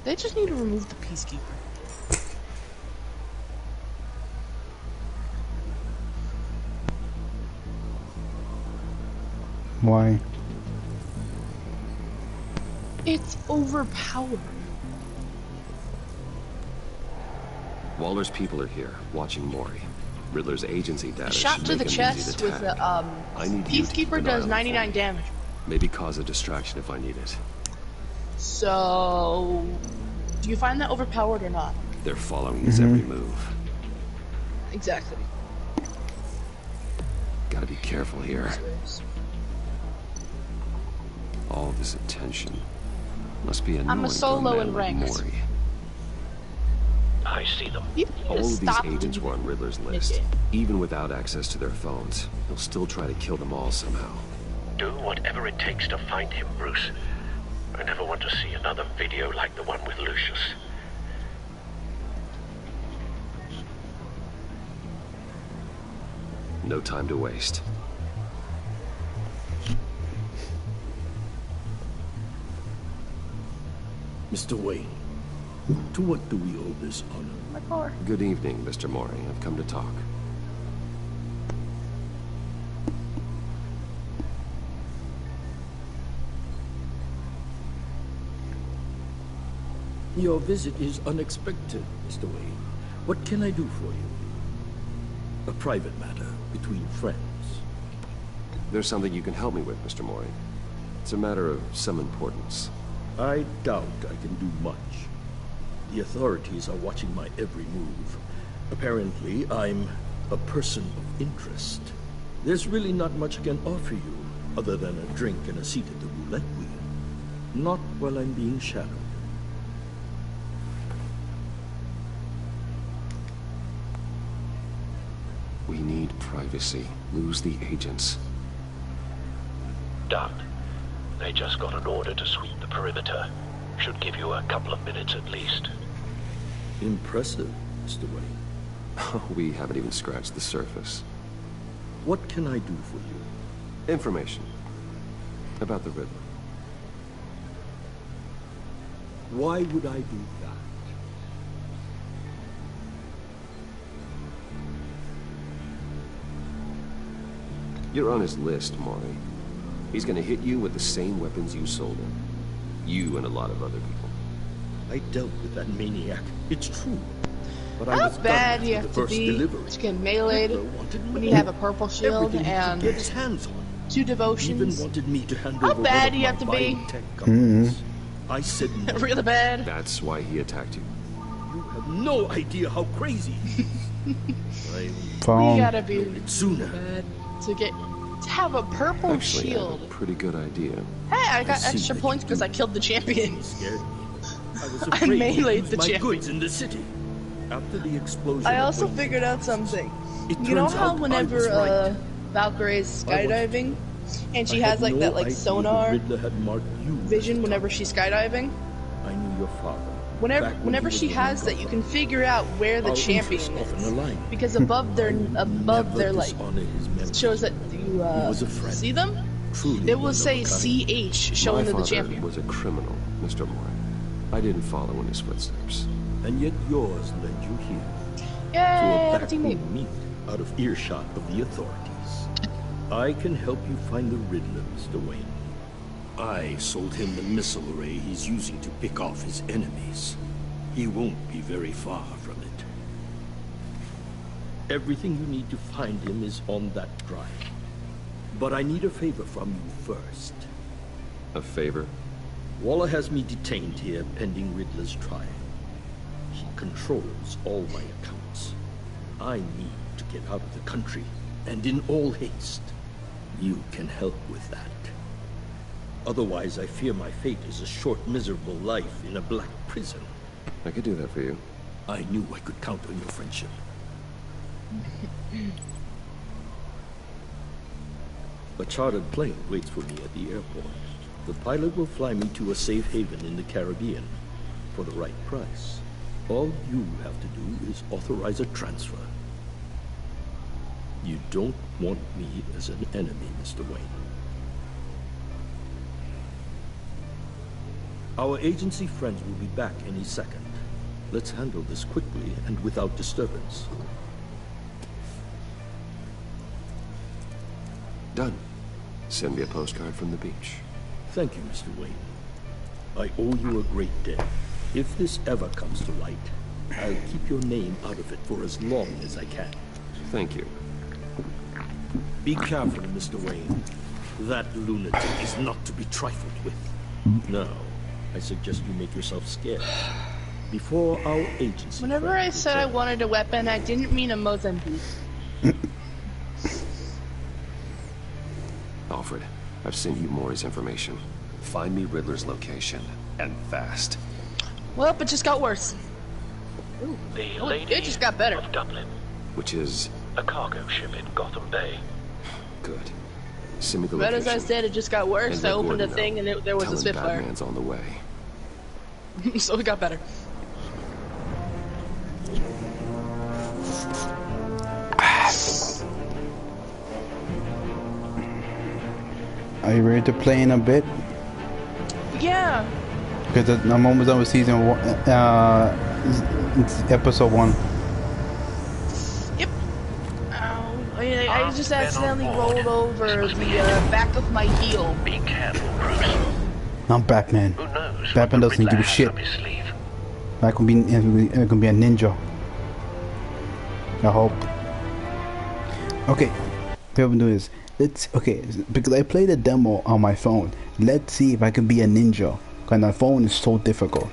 They just need to remove the Peacekeeper. Why? It's overpowered. Waller's people are here, watching Mori. Riddler's agency data Shot should to the make him easy chest to with tag. the I need you to keep Peacekeeper an eye does on 99 him. damage. Maybe cause a distraction if I need it. So, do you find that overpowered or not? They're following his every move. Exactly. Gotta be careful here. All this attention must be annoying. I'm a solo to a man in like ranked. Mori. I see them. All of these agents were on Riddler's list. Even without access to their phones, he'll still try to kill them all somehow. Do whatever it takes to find him, Bruce. I never want to see another video like the one with Lucius. No time to waste. Mr. Wayne, to what do we owe this honor? My car. Good evening, Mr. Mori. I've come to talk. Your visit is unexpected, Mr. Wayne. What can I do for you? A private matter between friends. There's something you can help me with, Mr. Mori. It's a matter of some importance. I doubt I can do much. The authorities are watching my every move. Apparently, I'm a person of interest. There's really not much I can offer you, other than a drink and a seat at the roulette wheel. Not while I'm being shadowed. We need privacy. Lose the agents. Done. They just got an order to sweep the perimeter. Should give you a couple of minutes at least. Impressive, Mr. Wayne. We haven't even scratched the surface. What can I do for you? Information. About the Riddler. Why would I do that? You're on his list, Mori. He's gonna hit you with the same weapons you sold him. You and a lot of other people. I dealt with that maniac. It's true. But How I was bad done do you after have the to first be delivery. to get meleeed Riddler wanted when more. you have a purple shield Everything he could and get his hands on. 2 devotions? Even wanted me to hand How over bad one of do you my have to be? biotech companies. I said no. Really bad? That's why he attacked you. You have no idea how crazy he is. We gotta be sooner. bad to have a purple Actually, I have shield. a pretty good idea. Hey, I got see extra what points because I killed the champion. He scared me. I was I afraid meleeed to the lose my champion. goods in the city. After the explosion, I at also Wayne figured out something. It You know turns how out I whenever was right. Valkyrie's I wanted skydiving, and she I has had like no that like idea the sonar Riddler had marked you as vision a whenever she's skydiving? I knew your father. Whenever back when whenever he was she running has that, you Gotham. can figure out where the Our champion interests often is. align. Because above their Never like dishonor his memory. shows that you He was a friend. see them. Truly It will one say of a kind. CH My showing to the father champion. was a criminal, Mr. Moore. I didn't follow in his footsteps. And yet yours led you here. Yay, to I a have a teammate. backroom meet out of earshot of the authorities. I can help you find the Riddler, Mr. Wayne. I sold him the missile array he's using to pick off his enemies. He won't be very far from it. Everything you need to find him is on that drive. But I need a favor from you first. A favor? Waller has me detained here pending Riddler's trial. He controls all my accounts. I need to get out of the country, and in all haste. You can help with that. Otherwise, I fear my fate is a short, miserable life in a black prison. I could do that for you. I knew I could count on your friendship. A chartered plane waits for me at the airport. The pilot will fly me to a safe haven in the Caribbean for the right price. All you have to do is authorize a transfer. You don't want me as an enemy, Mr. Wayne. Our agency friends will be back any second. Let's handle this quickly and without disturbance. Done. Send me a postcard from the beach. Thank you, Mr. Wayne. I owe you a great debt. If this ever comes to light, I'll keep your name out of it for as long as I can. Thank you. Be careful, Mr. Wayne. That lunatic is not to be trifled with. Now, I suggest you make yourself scarce. Before our agency... Whenever I said I wanted a weapon, I didn't mean a Mozambique. Alfred, I've sent you Maury's information. Find me Riddler's location, and fast. Well, it just got worse. The Oh, Lady it just got better. of Dublin. Which is... A cargo ship in Gotham Bay. Good. Send me the But location. as I said, it just got worse. And I let opened the Gordon thing know. and there was Tell a him Spitfire. Batman's on the way. So it got better. Are you ready to play in a bit? Yeah. Because I'm almost done with season one, it's episode 1. Yep. Ow. I just accidentally rolled over the back of my heel. Be careful, Bruce. I'm Batman. Who knows? Batman doesn't give a shit. I can be a ninja. I hope. Okay, what I'm doing is because I played a demo on my phone. Let's see if I can be a ninja. Cause my phone is so difficult.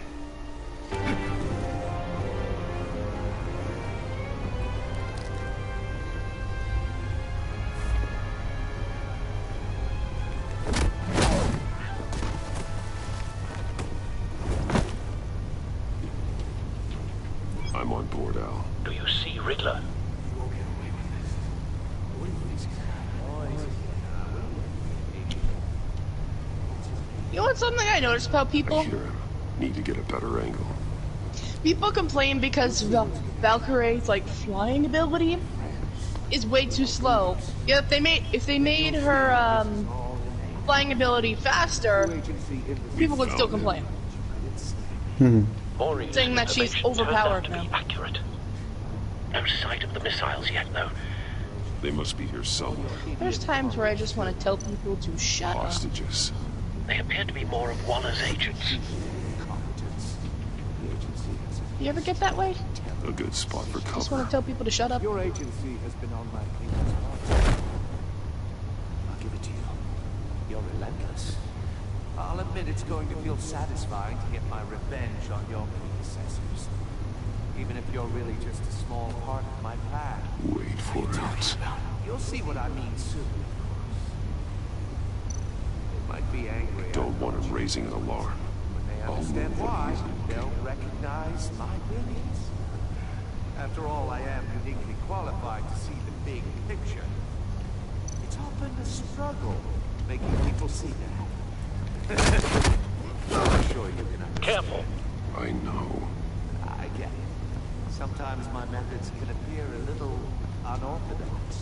I'm on board, Al. Do you see Riddler? You know what's something I noticed about people? I hear him. Need to get a better angle. People complain because Valkyrie's like flying ability is way too slow. Yeah, if they made her flying ability faster, people would still complain. Saying that she's overpowered now. Accurate. No sight of the missiles yet, though. They must be here somewhere. There's times where I just want to tell people to shut up. Hostages. They appear to be more of Waller's agents. You ever get that way? A good spot for cover. Just want to tell people to shut up. Your agency has been on my previous project. I'll give it to you. You're relentless. I'll admit it's going to feel satisfying to get my revenge on your predecessors. Even if you're really just a small part of my plan. Wait for it. You'll see what I mean soon. They might be angry. Don't want him raising an alarm. When they understand why. They'll recognize my brilliance. After all, I am uniquely qualified to see the big picture. It's often a struggle making people see that. I'm sure you can understand. Careful. I know. I get it. Sometimes my methods can appear a little unorthodox.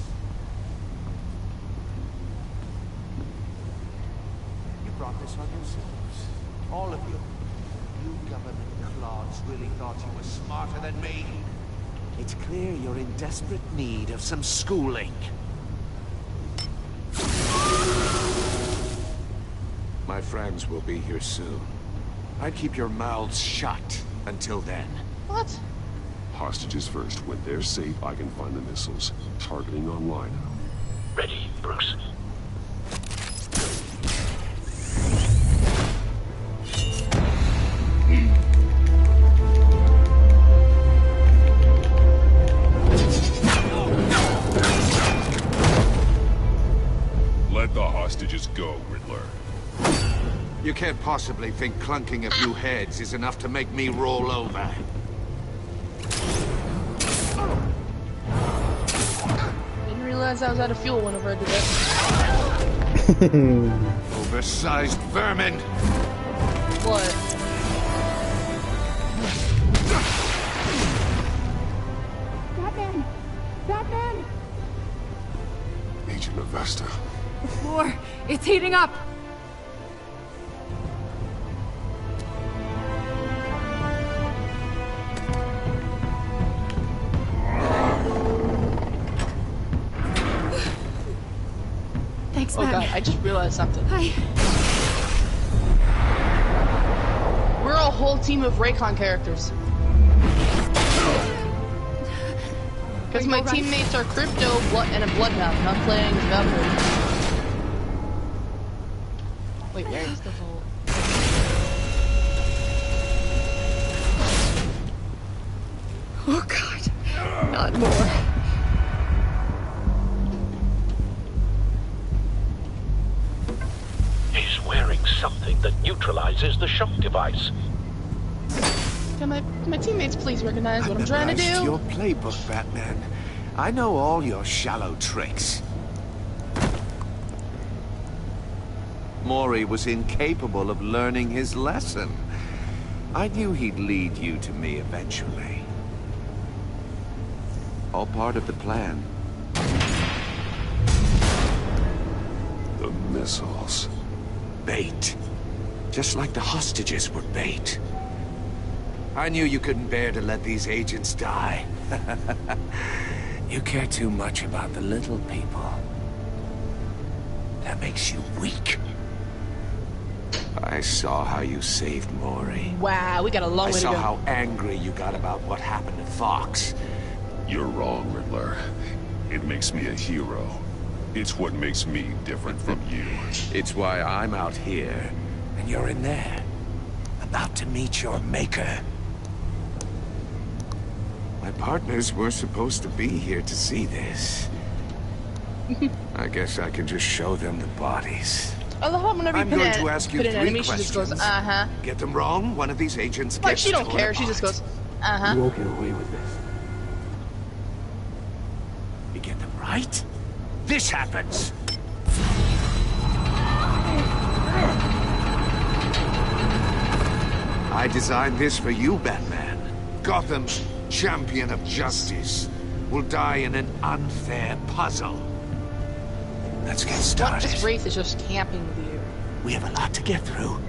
You brought this on yourselves. All of you. You government clods really thought you were smarter than me. It's clear you're in desperate need of some schooling. My friends will be here soon. I'd keep your mouths shut until then. What? Hostages first. When they're safe, I can find the missiles. Targeting online. Ready, Bruce. Let the hostages go, Riddler. You can't possibly think clunking a few heads is enough to make me roll over. Didn't realize I was out of fuel whenever I did that. Oversized vermin! What? Batman! Batman! Agent Avesta. The floor, it's heating up! Thanks, Oh Batman. god, I just realized something. Hi. We're a whole team of Raycon characters. Because my teammates are Crypto, and a Bloodhound, and I'm playing Valkyrie. Wait, where is the vault? Oh god, not more. He's wearing something that neutralizes the shock device. Can my teammates please recognize what I'm trying to do? Your playbook, Batman. I know all your shallow tricks. Mori was incapable of learning his lesson. I knew he'd lead you to me eventually. All part of the plan. The missiles. Bait. Just like the hostages were bait. I knew you couldn't bear to let these agents die. You care too much about the little people. That makes you weak. I saw how you saved Mori. Wow, we got a long way to go. I saw how angry you got about what happened to Fox. You're wrong, Riddler. It makes me a hero. It's what makes me different from you. It's why I'm out here, and you're in there. About to meet your maker. My partners were supposed to be here to see this. I guess I can just show them the bodies. I love how whenever you I'm put going an, to ask you put an 3 enemy, she questions. just goes, uh-huh. Get them wrong, one of these agents Like, gets she don't torn care, she apart. just goes, uh-huh. You won't get away with this. You get them right, this happens. I designed this for you, Batman. Gotham's champion of justice will die in an unfair puzzle. Let's get started. This Wraith is just camping with you. We have a lot to get through.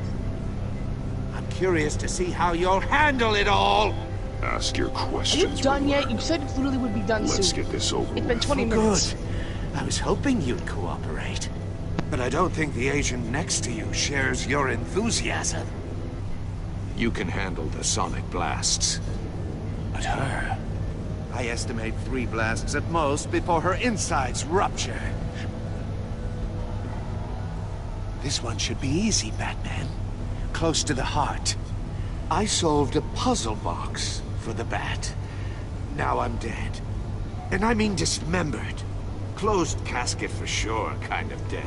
I'm curious to see how you'll handle it all. Ask your Are you questions. done yet? You said it literally would be done soon. Let's get this over It's been with. 20 minutes. Good. I was hoping you'd cooperate. But I don't think the agent next to you shares your enthusiasm. You can handle the sonic blasts. But her... I estimate 3 blasts at most before her insides rupture. This one should be easy, Batman. Close to the heart. I solved a puzzle box for the Bat. Now I'm dead. And I mean dismembered. Closed casket for sure, kind of dead.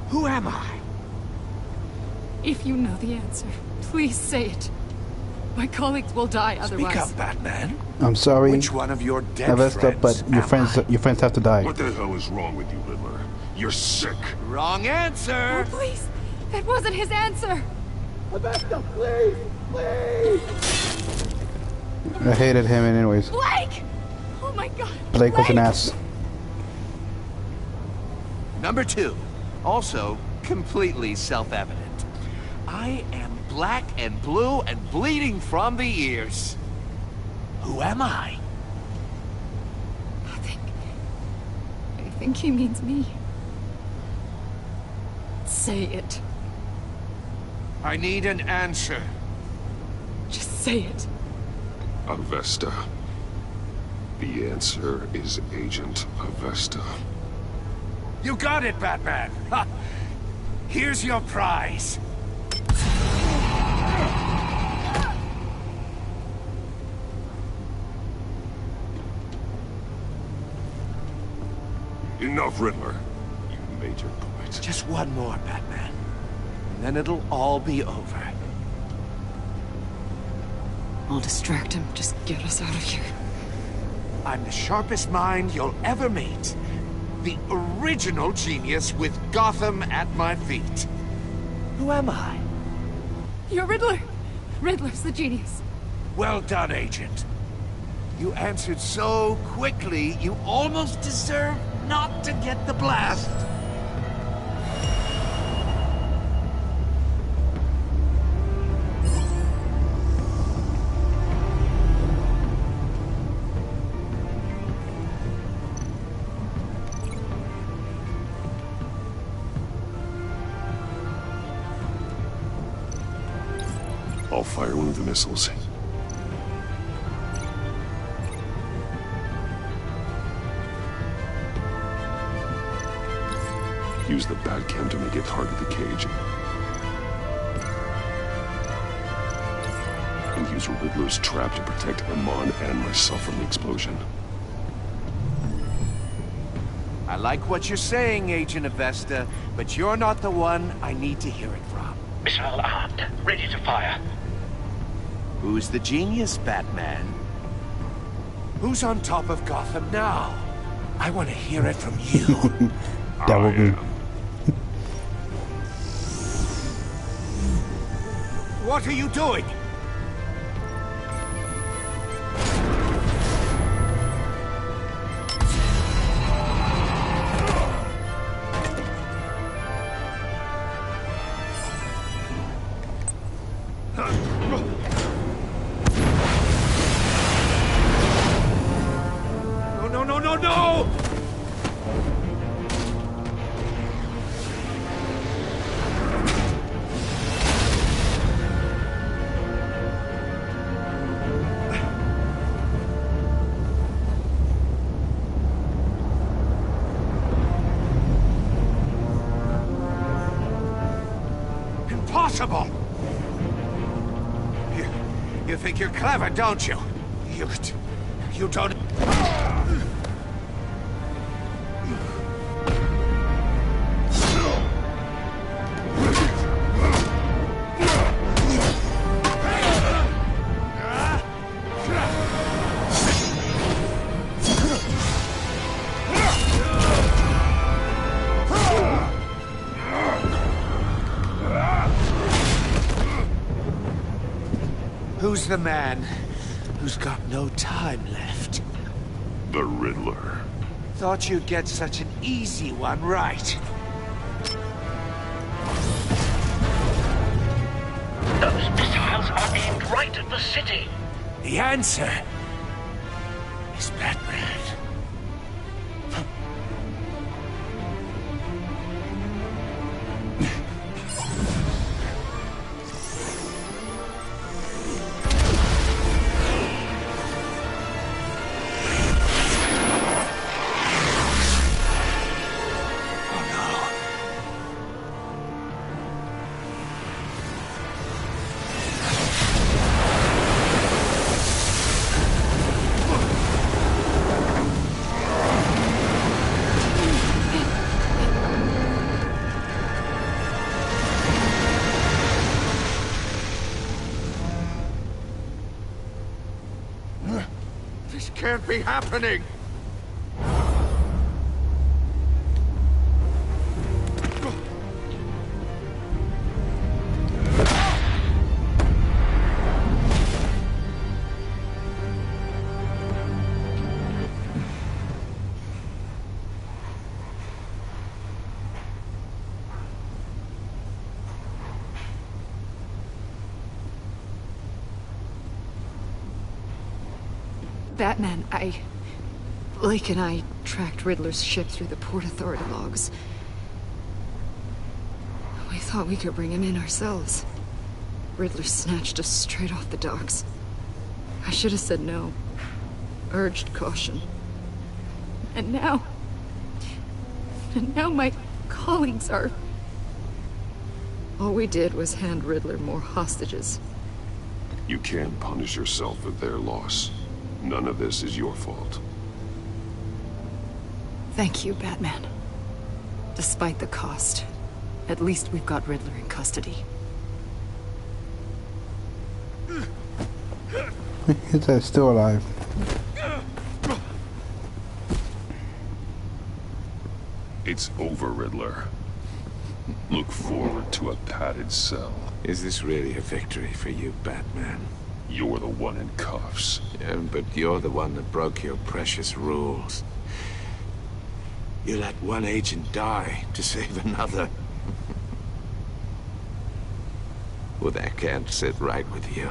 Who am I? If you know the answer, please say it. My colleagues will die otherwise. Speak up, Batman. I'm sorry. Which one of your dead Avesta, friends but your friends have to die. What the hell is wrong with you, Riddler? You're sick. Wrong answer. Oh, please. That wasn't his answer. Avesta, please, please. I hated him anyways. Blake! Oh my God. Blake was an ass. Number 2. Also, completely self-evident. I am black and blue and bleeding from the ears. Who am I? I think he means me. Say it. I need an answer. Just say it. Avesta. The answer is Agent Avesta. You got it, Batman. Ha. Here's your prize. Enough, Riddler. You made your point. Just one more, Batman. And then it'll all be over. I'll distract him. Just get us out of here. I'm the sharpest mind you'll ever meet. The original genius with Gotham at my feet. Who am I? You're Riddler. Riddler's the genius. Well done, Agent. You answered so quickly, you almost deserve not to get the blast. I'll fire one of the missiles. Use the Batcam to make it target the cage. And use Riddler's trap to protect Amon and myself from the explosion. I like what you're saying, Agent Avesta, but you're not the one I need to hear it from. Missile armed, ready to fire. Who's the genius, Batman? Who's on top of Gotham now? I want to hear it from you. That will be. What are you doing? No! Impossible! You think you're clever, don't you? You don't... Who's the man who's got no time left? The Riddler. Thought you'd get such an easy one right. Those missiles are aimed right at the city. The answer is Batman. This can't be happening! Batman, Blake and I tracked Riddler's ship through the Port Authority logs. We thought we could bring him in ourselves. Riddler snatched us straight off the docks. I should have said no. Urged caution. And now my colleagues are... All we did was hand Riddler more hostages. You can't punish yourself for their loss. None of this is your fault. Thank you, Batman. Despite the cost, at least we've got Riddler in custody. He's still alive. It's over, Riddler. Look forward to a padded cell. Is this really a victory for you, Batman? You're the one in cuffs. Yeah, but you're the one that broke your precious rules. You let one agent die to save another. Well, that can't sit right with you.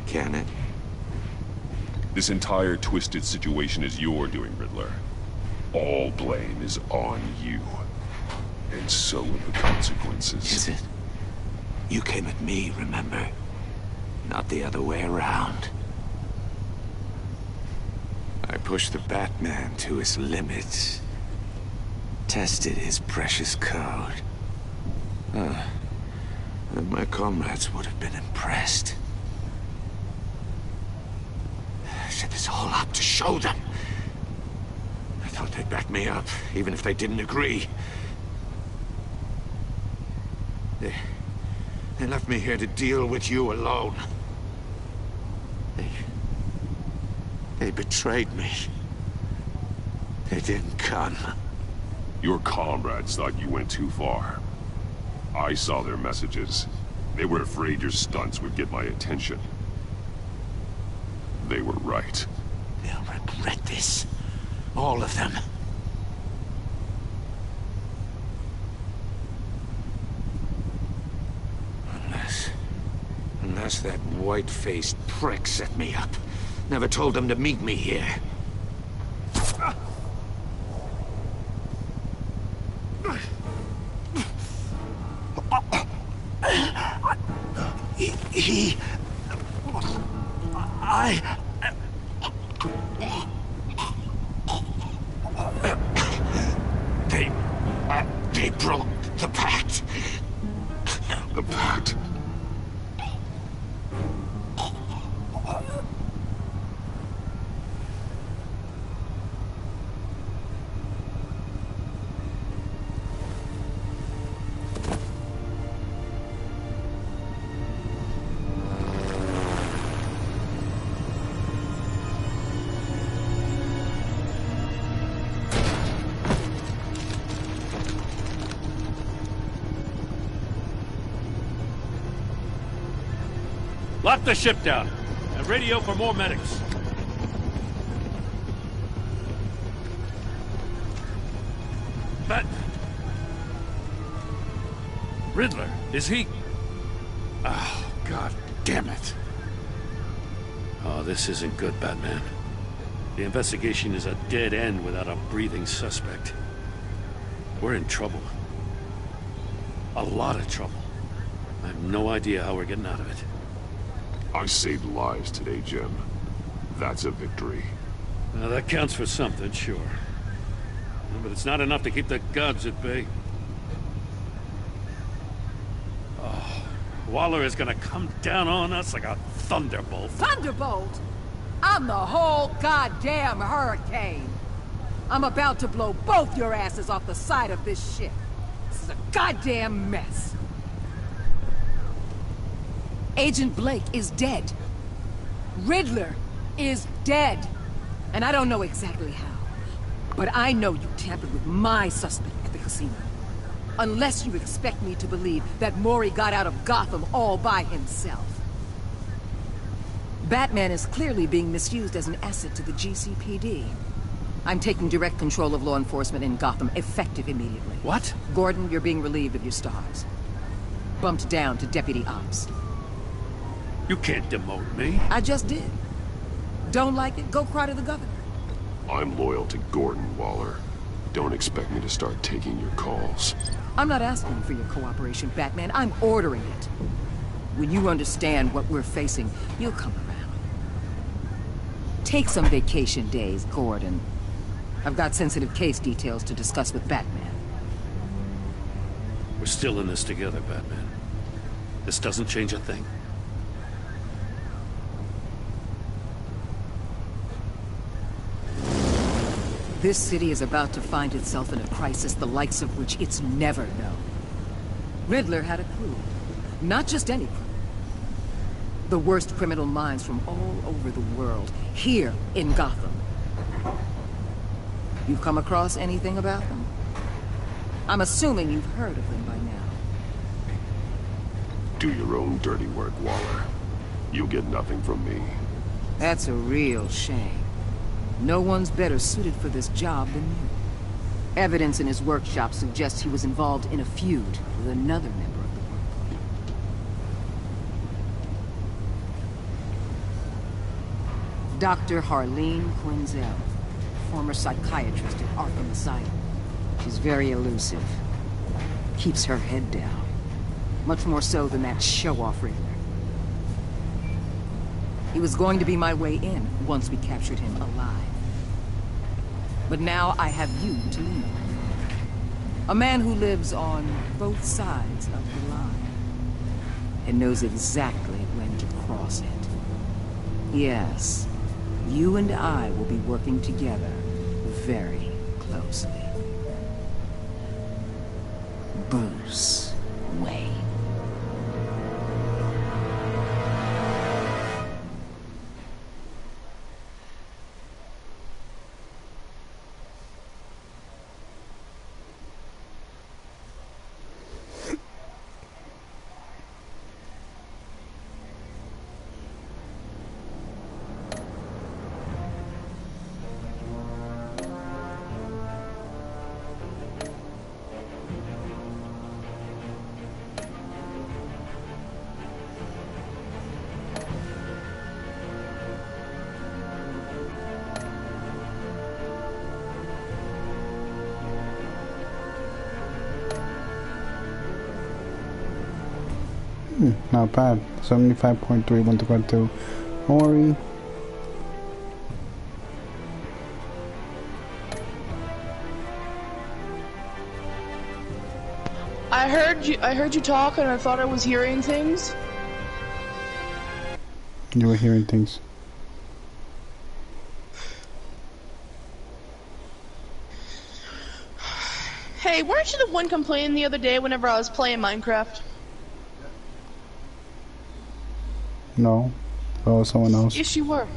Can it? This entire twisted situation is your doing, Riddler. All blame is on you. And so are the consequences. Is it? You came at me, remember? Not the other way around. I pushed the Batman to his limits. Tested his precious code. And my comrades would have been impressed. I set this all up to show them. I thought they'd back me up, even if they didn't agree. They left me here to deal with you alone. They betrayed me. They didn't come. Your comrades thought you went too far. I saw their messages. They were afraid your stunts would get my attention. They were right. They'll regret this. All of them. Unless that white-faced prick set me up. Never told them to meet me here. They broke the pact. The pact? Lock the ship down and radio for more medics. But... Riddler, is he... Oh, God damn it. Oh, this isn't good, Batman. The investigation is a dead end without a breathing suspect. We're in trouble. A lot of trouble. I have no idea how we're getting out of it. I saved lives today, Jim. That's a victory. Now, that counts for something, sure. But it's not enough to keep the gods at bay. Oh, Waller is gonna come down on us like a thunderbolt. Thunderbolt? I'm the whole goddamn hurricane. I'm about to blow both your asses off the side of this ship. This is a goddamn mess. Agent Blake is dead. Riddler is dead. And I don't know exactly how. But I know you tampered with my suspect at the casino. Unless you expect me to believe that Mori got out of Gotham all by himself. Batman is clearly being misused as an asset to the GCPD. I'm taking direct control of law enforcement in Gotham, effective immediately. What? Gordon, you're being relieved of your stars. Bumped down to Deputy Ops. You can't demote me. I just did. Don't like it? Go cry to the governor. I'm loyal to Gordon, Waller. Don't expect me to start taking your calls. I'm not asking for your cooperation, Batman. I'm ordering it. When you understand what we're facing, you'll come around. Take some vacation days, Gordon. I've got sensitive case details to discuss with Batman. We're still in this together, Batman. This doesn't change a thing. This city is about to find itself in a crisis the likes of which it's never known. Riddler had a crew. Not just any crew. The worst criminal minds from all over the world, here in Gotham. You've come across anything about them? I'm assuming you've heard of them by now. Do your own dirty work, Waller. You'll get nothing from me. That's a real shame. No one's better suited for this job than you. Evidence in his workshop suggests he was involved in a feud with another member of the group. Dr. Harleen Quinzel, former psychiatrist at Arkham Asylum. She's very elusive. Keeps her head down. Much more so than that show-off Riddler. He was going to be my way in once we captured him alive. But now I have you to lean on. A man who lives on both sides of the line. And knows exactly when to cross it. Yes, you and I will be working together very closely. Bruce Wayne. Not bad. 75.3 went to go to Mori. I heard you talk and I thought I was hearing things. You were hearing things. Hey, weren't you the one complaining the other day whenever I was playing Minecraft? No. Oh, someone else. Yes, you were.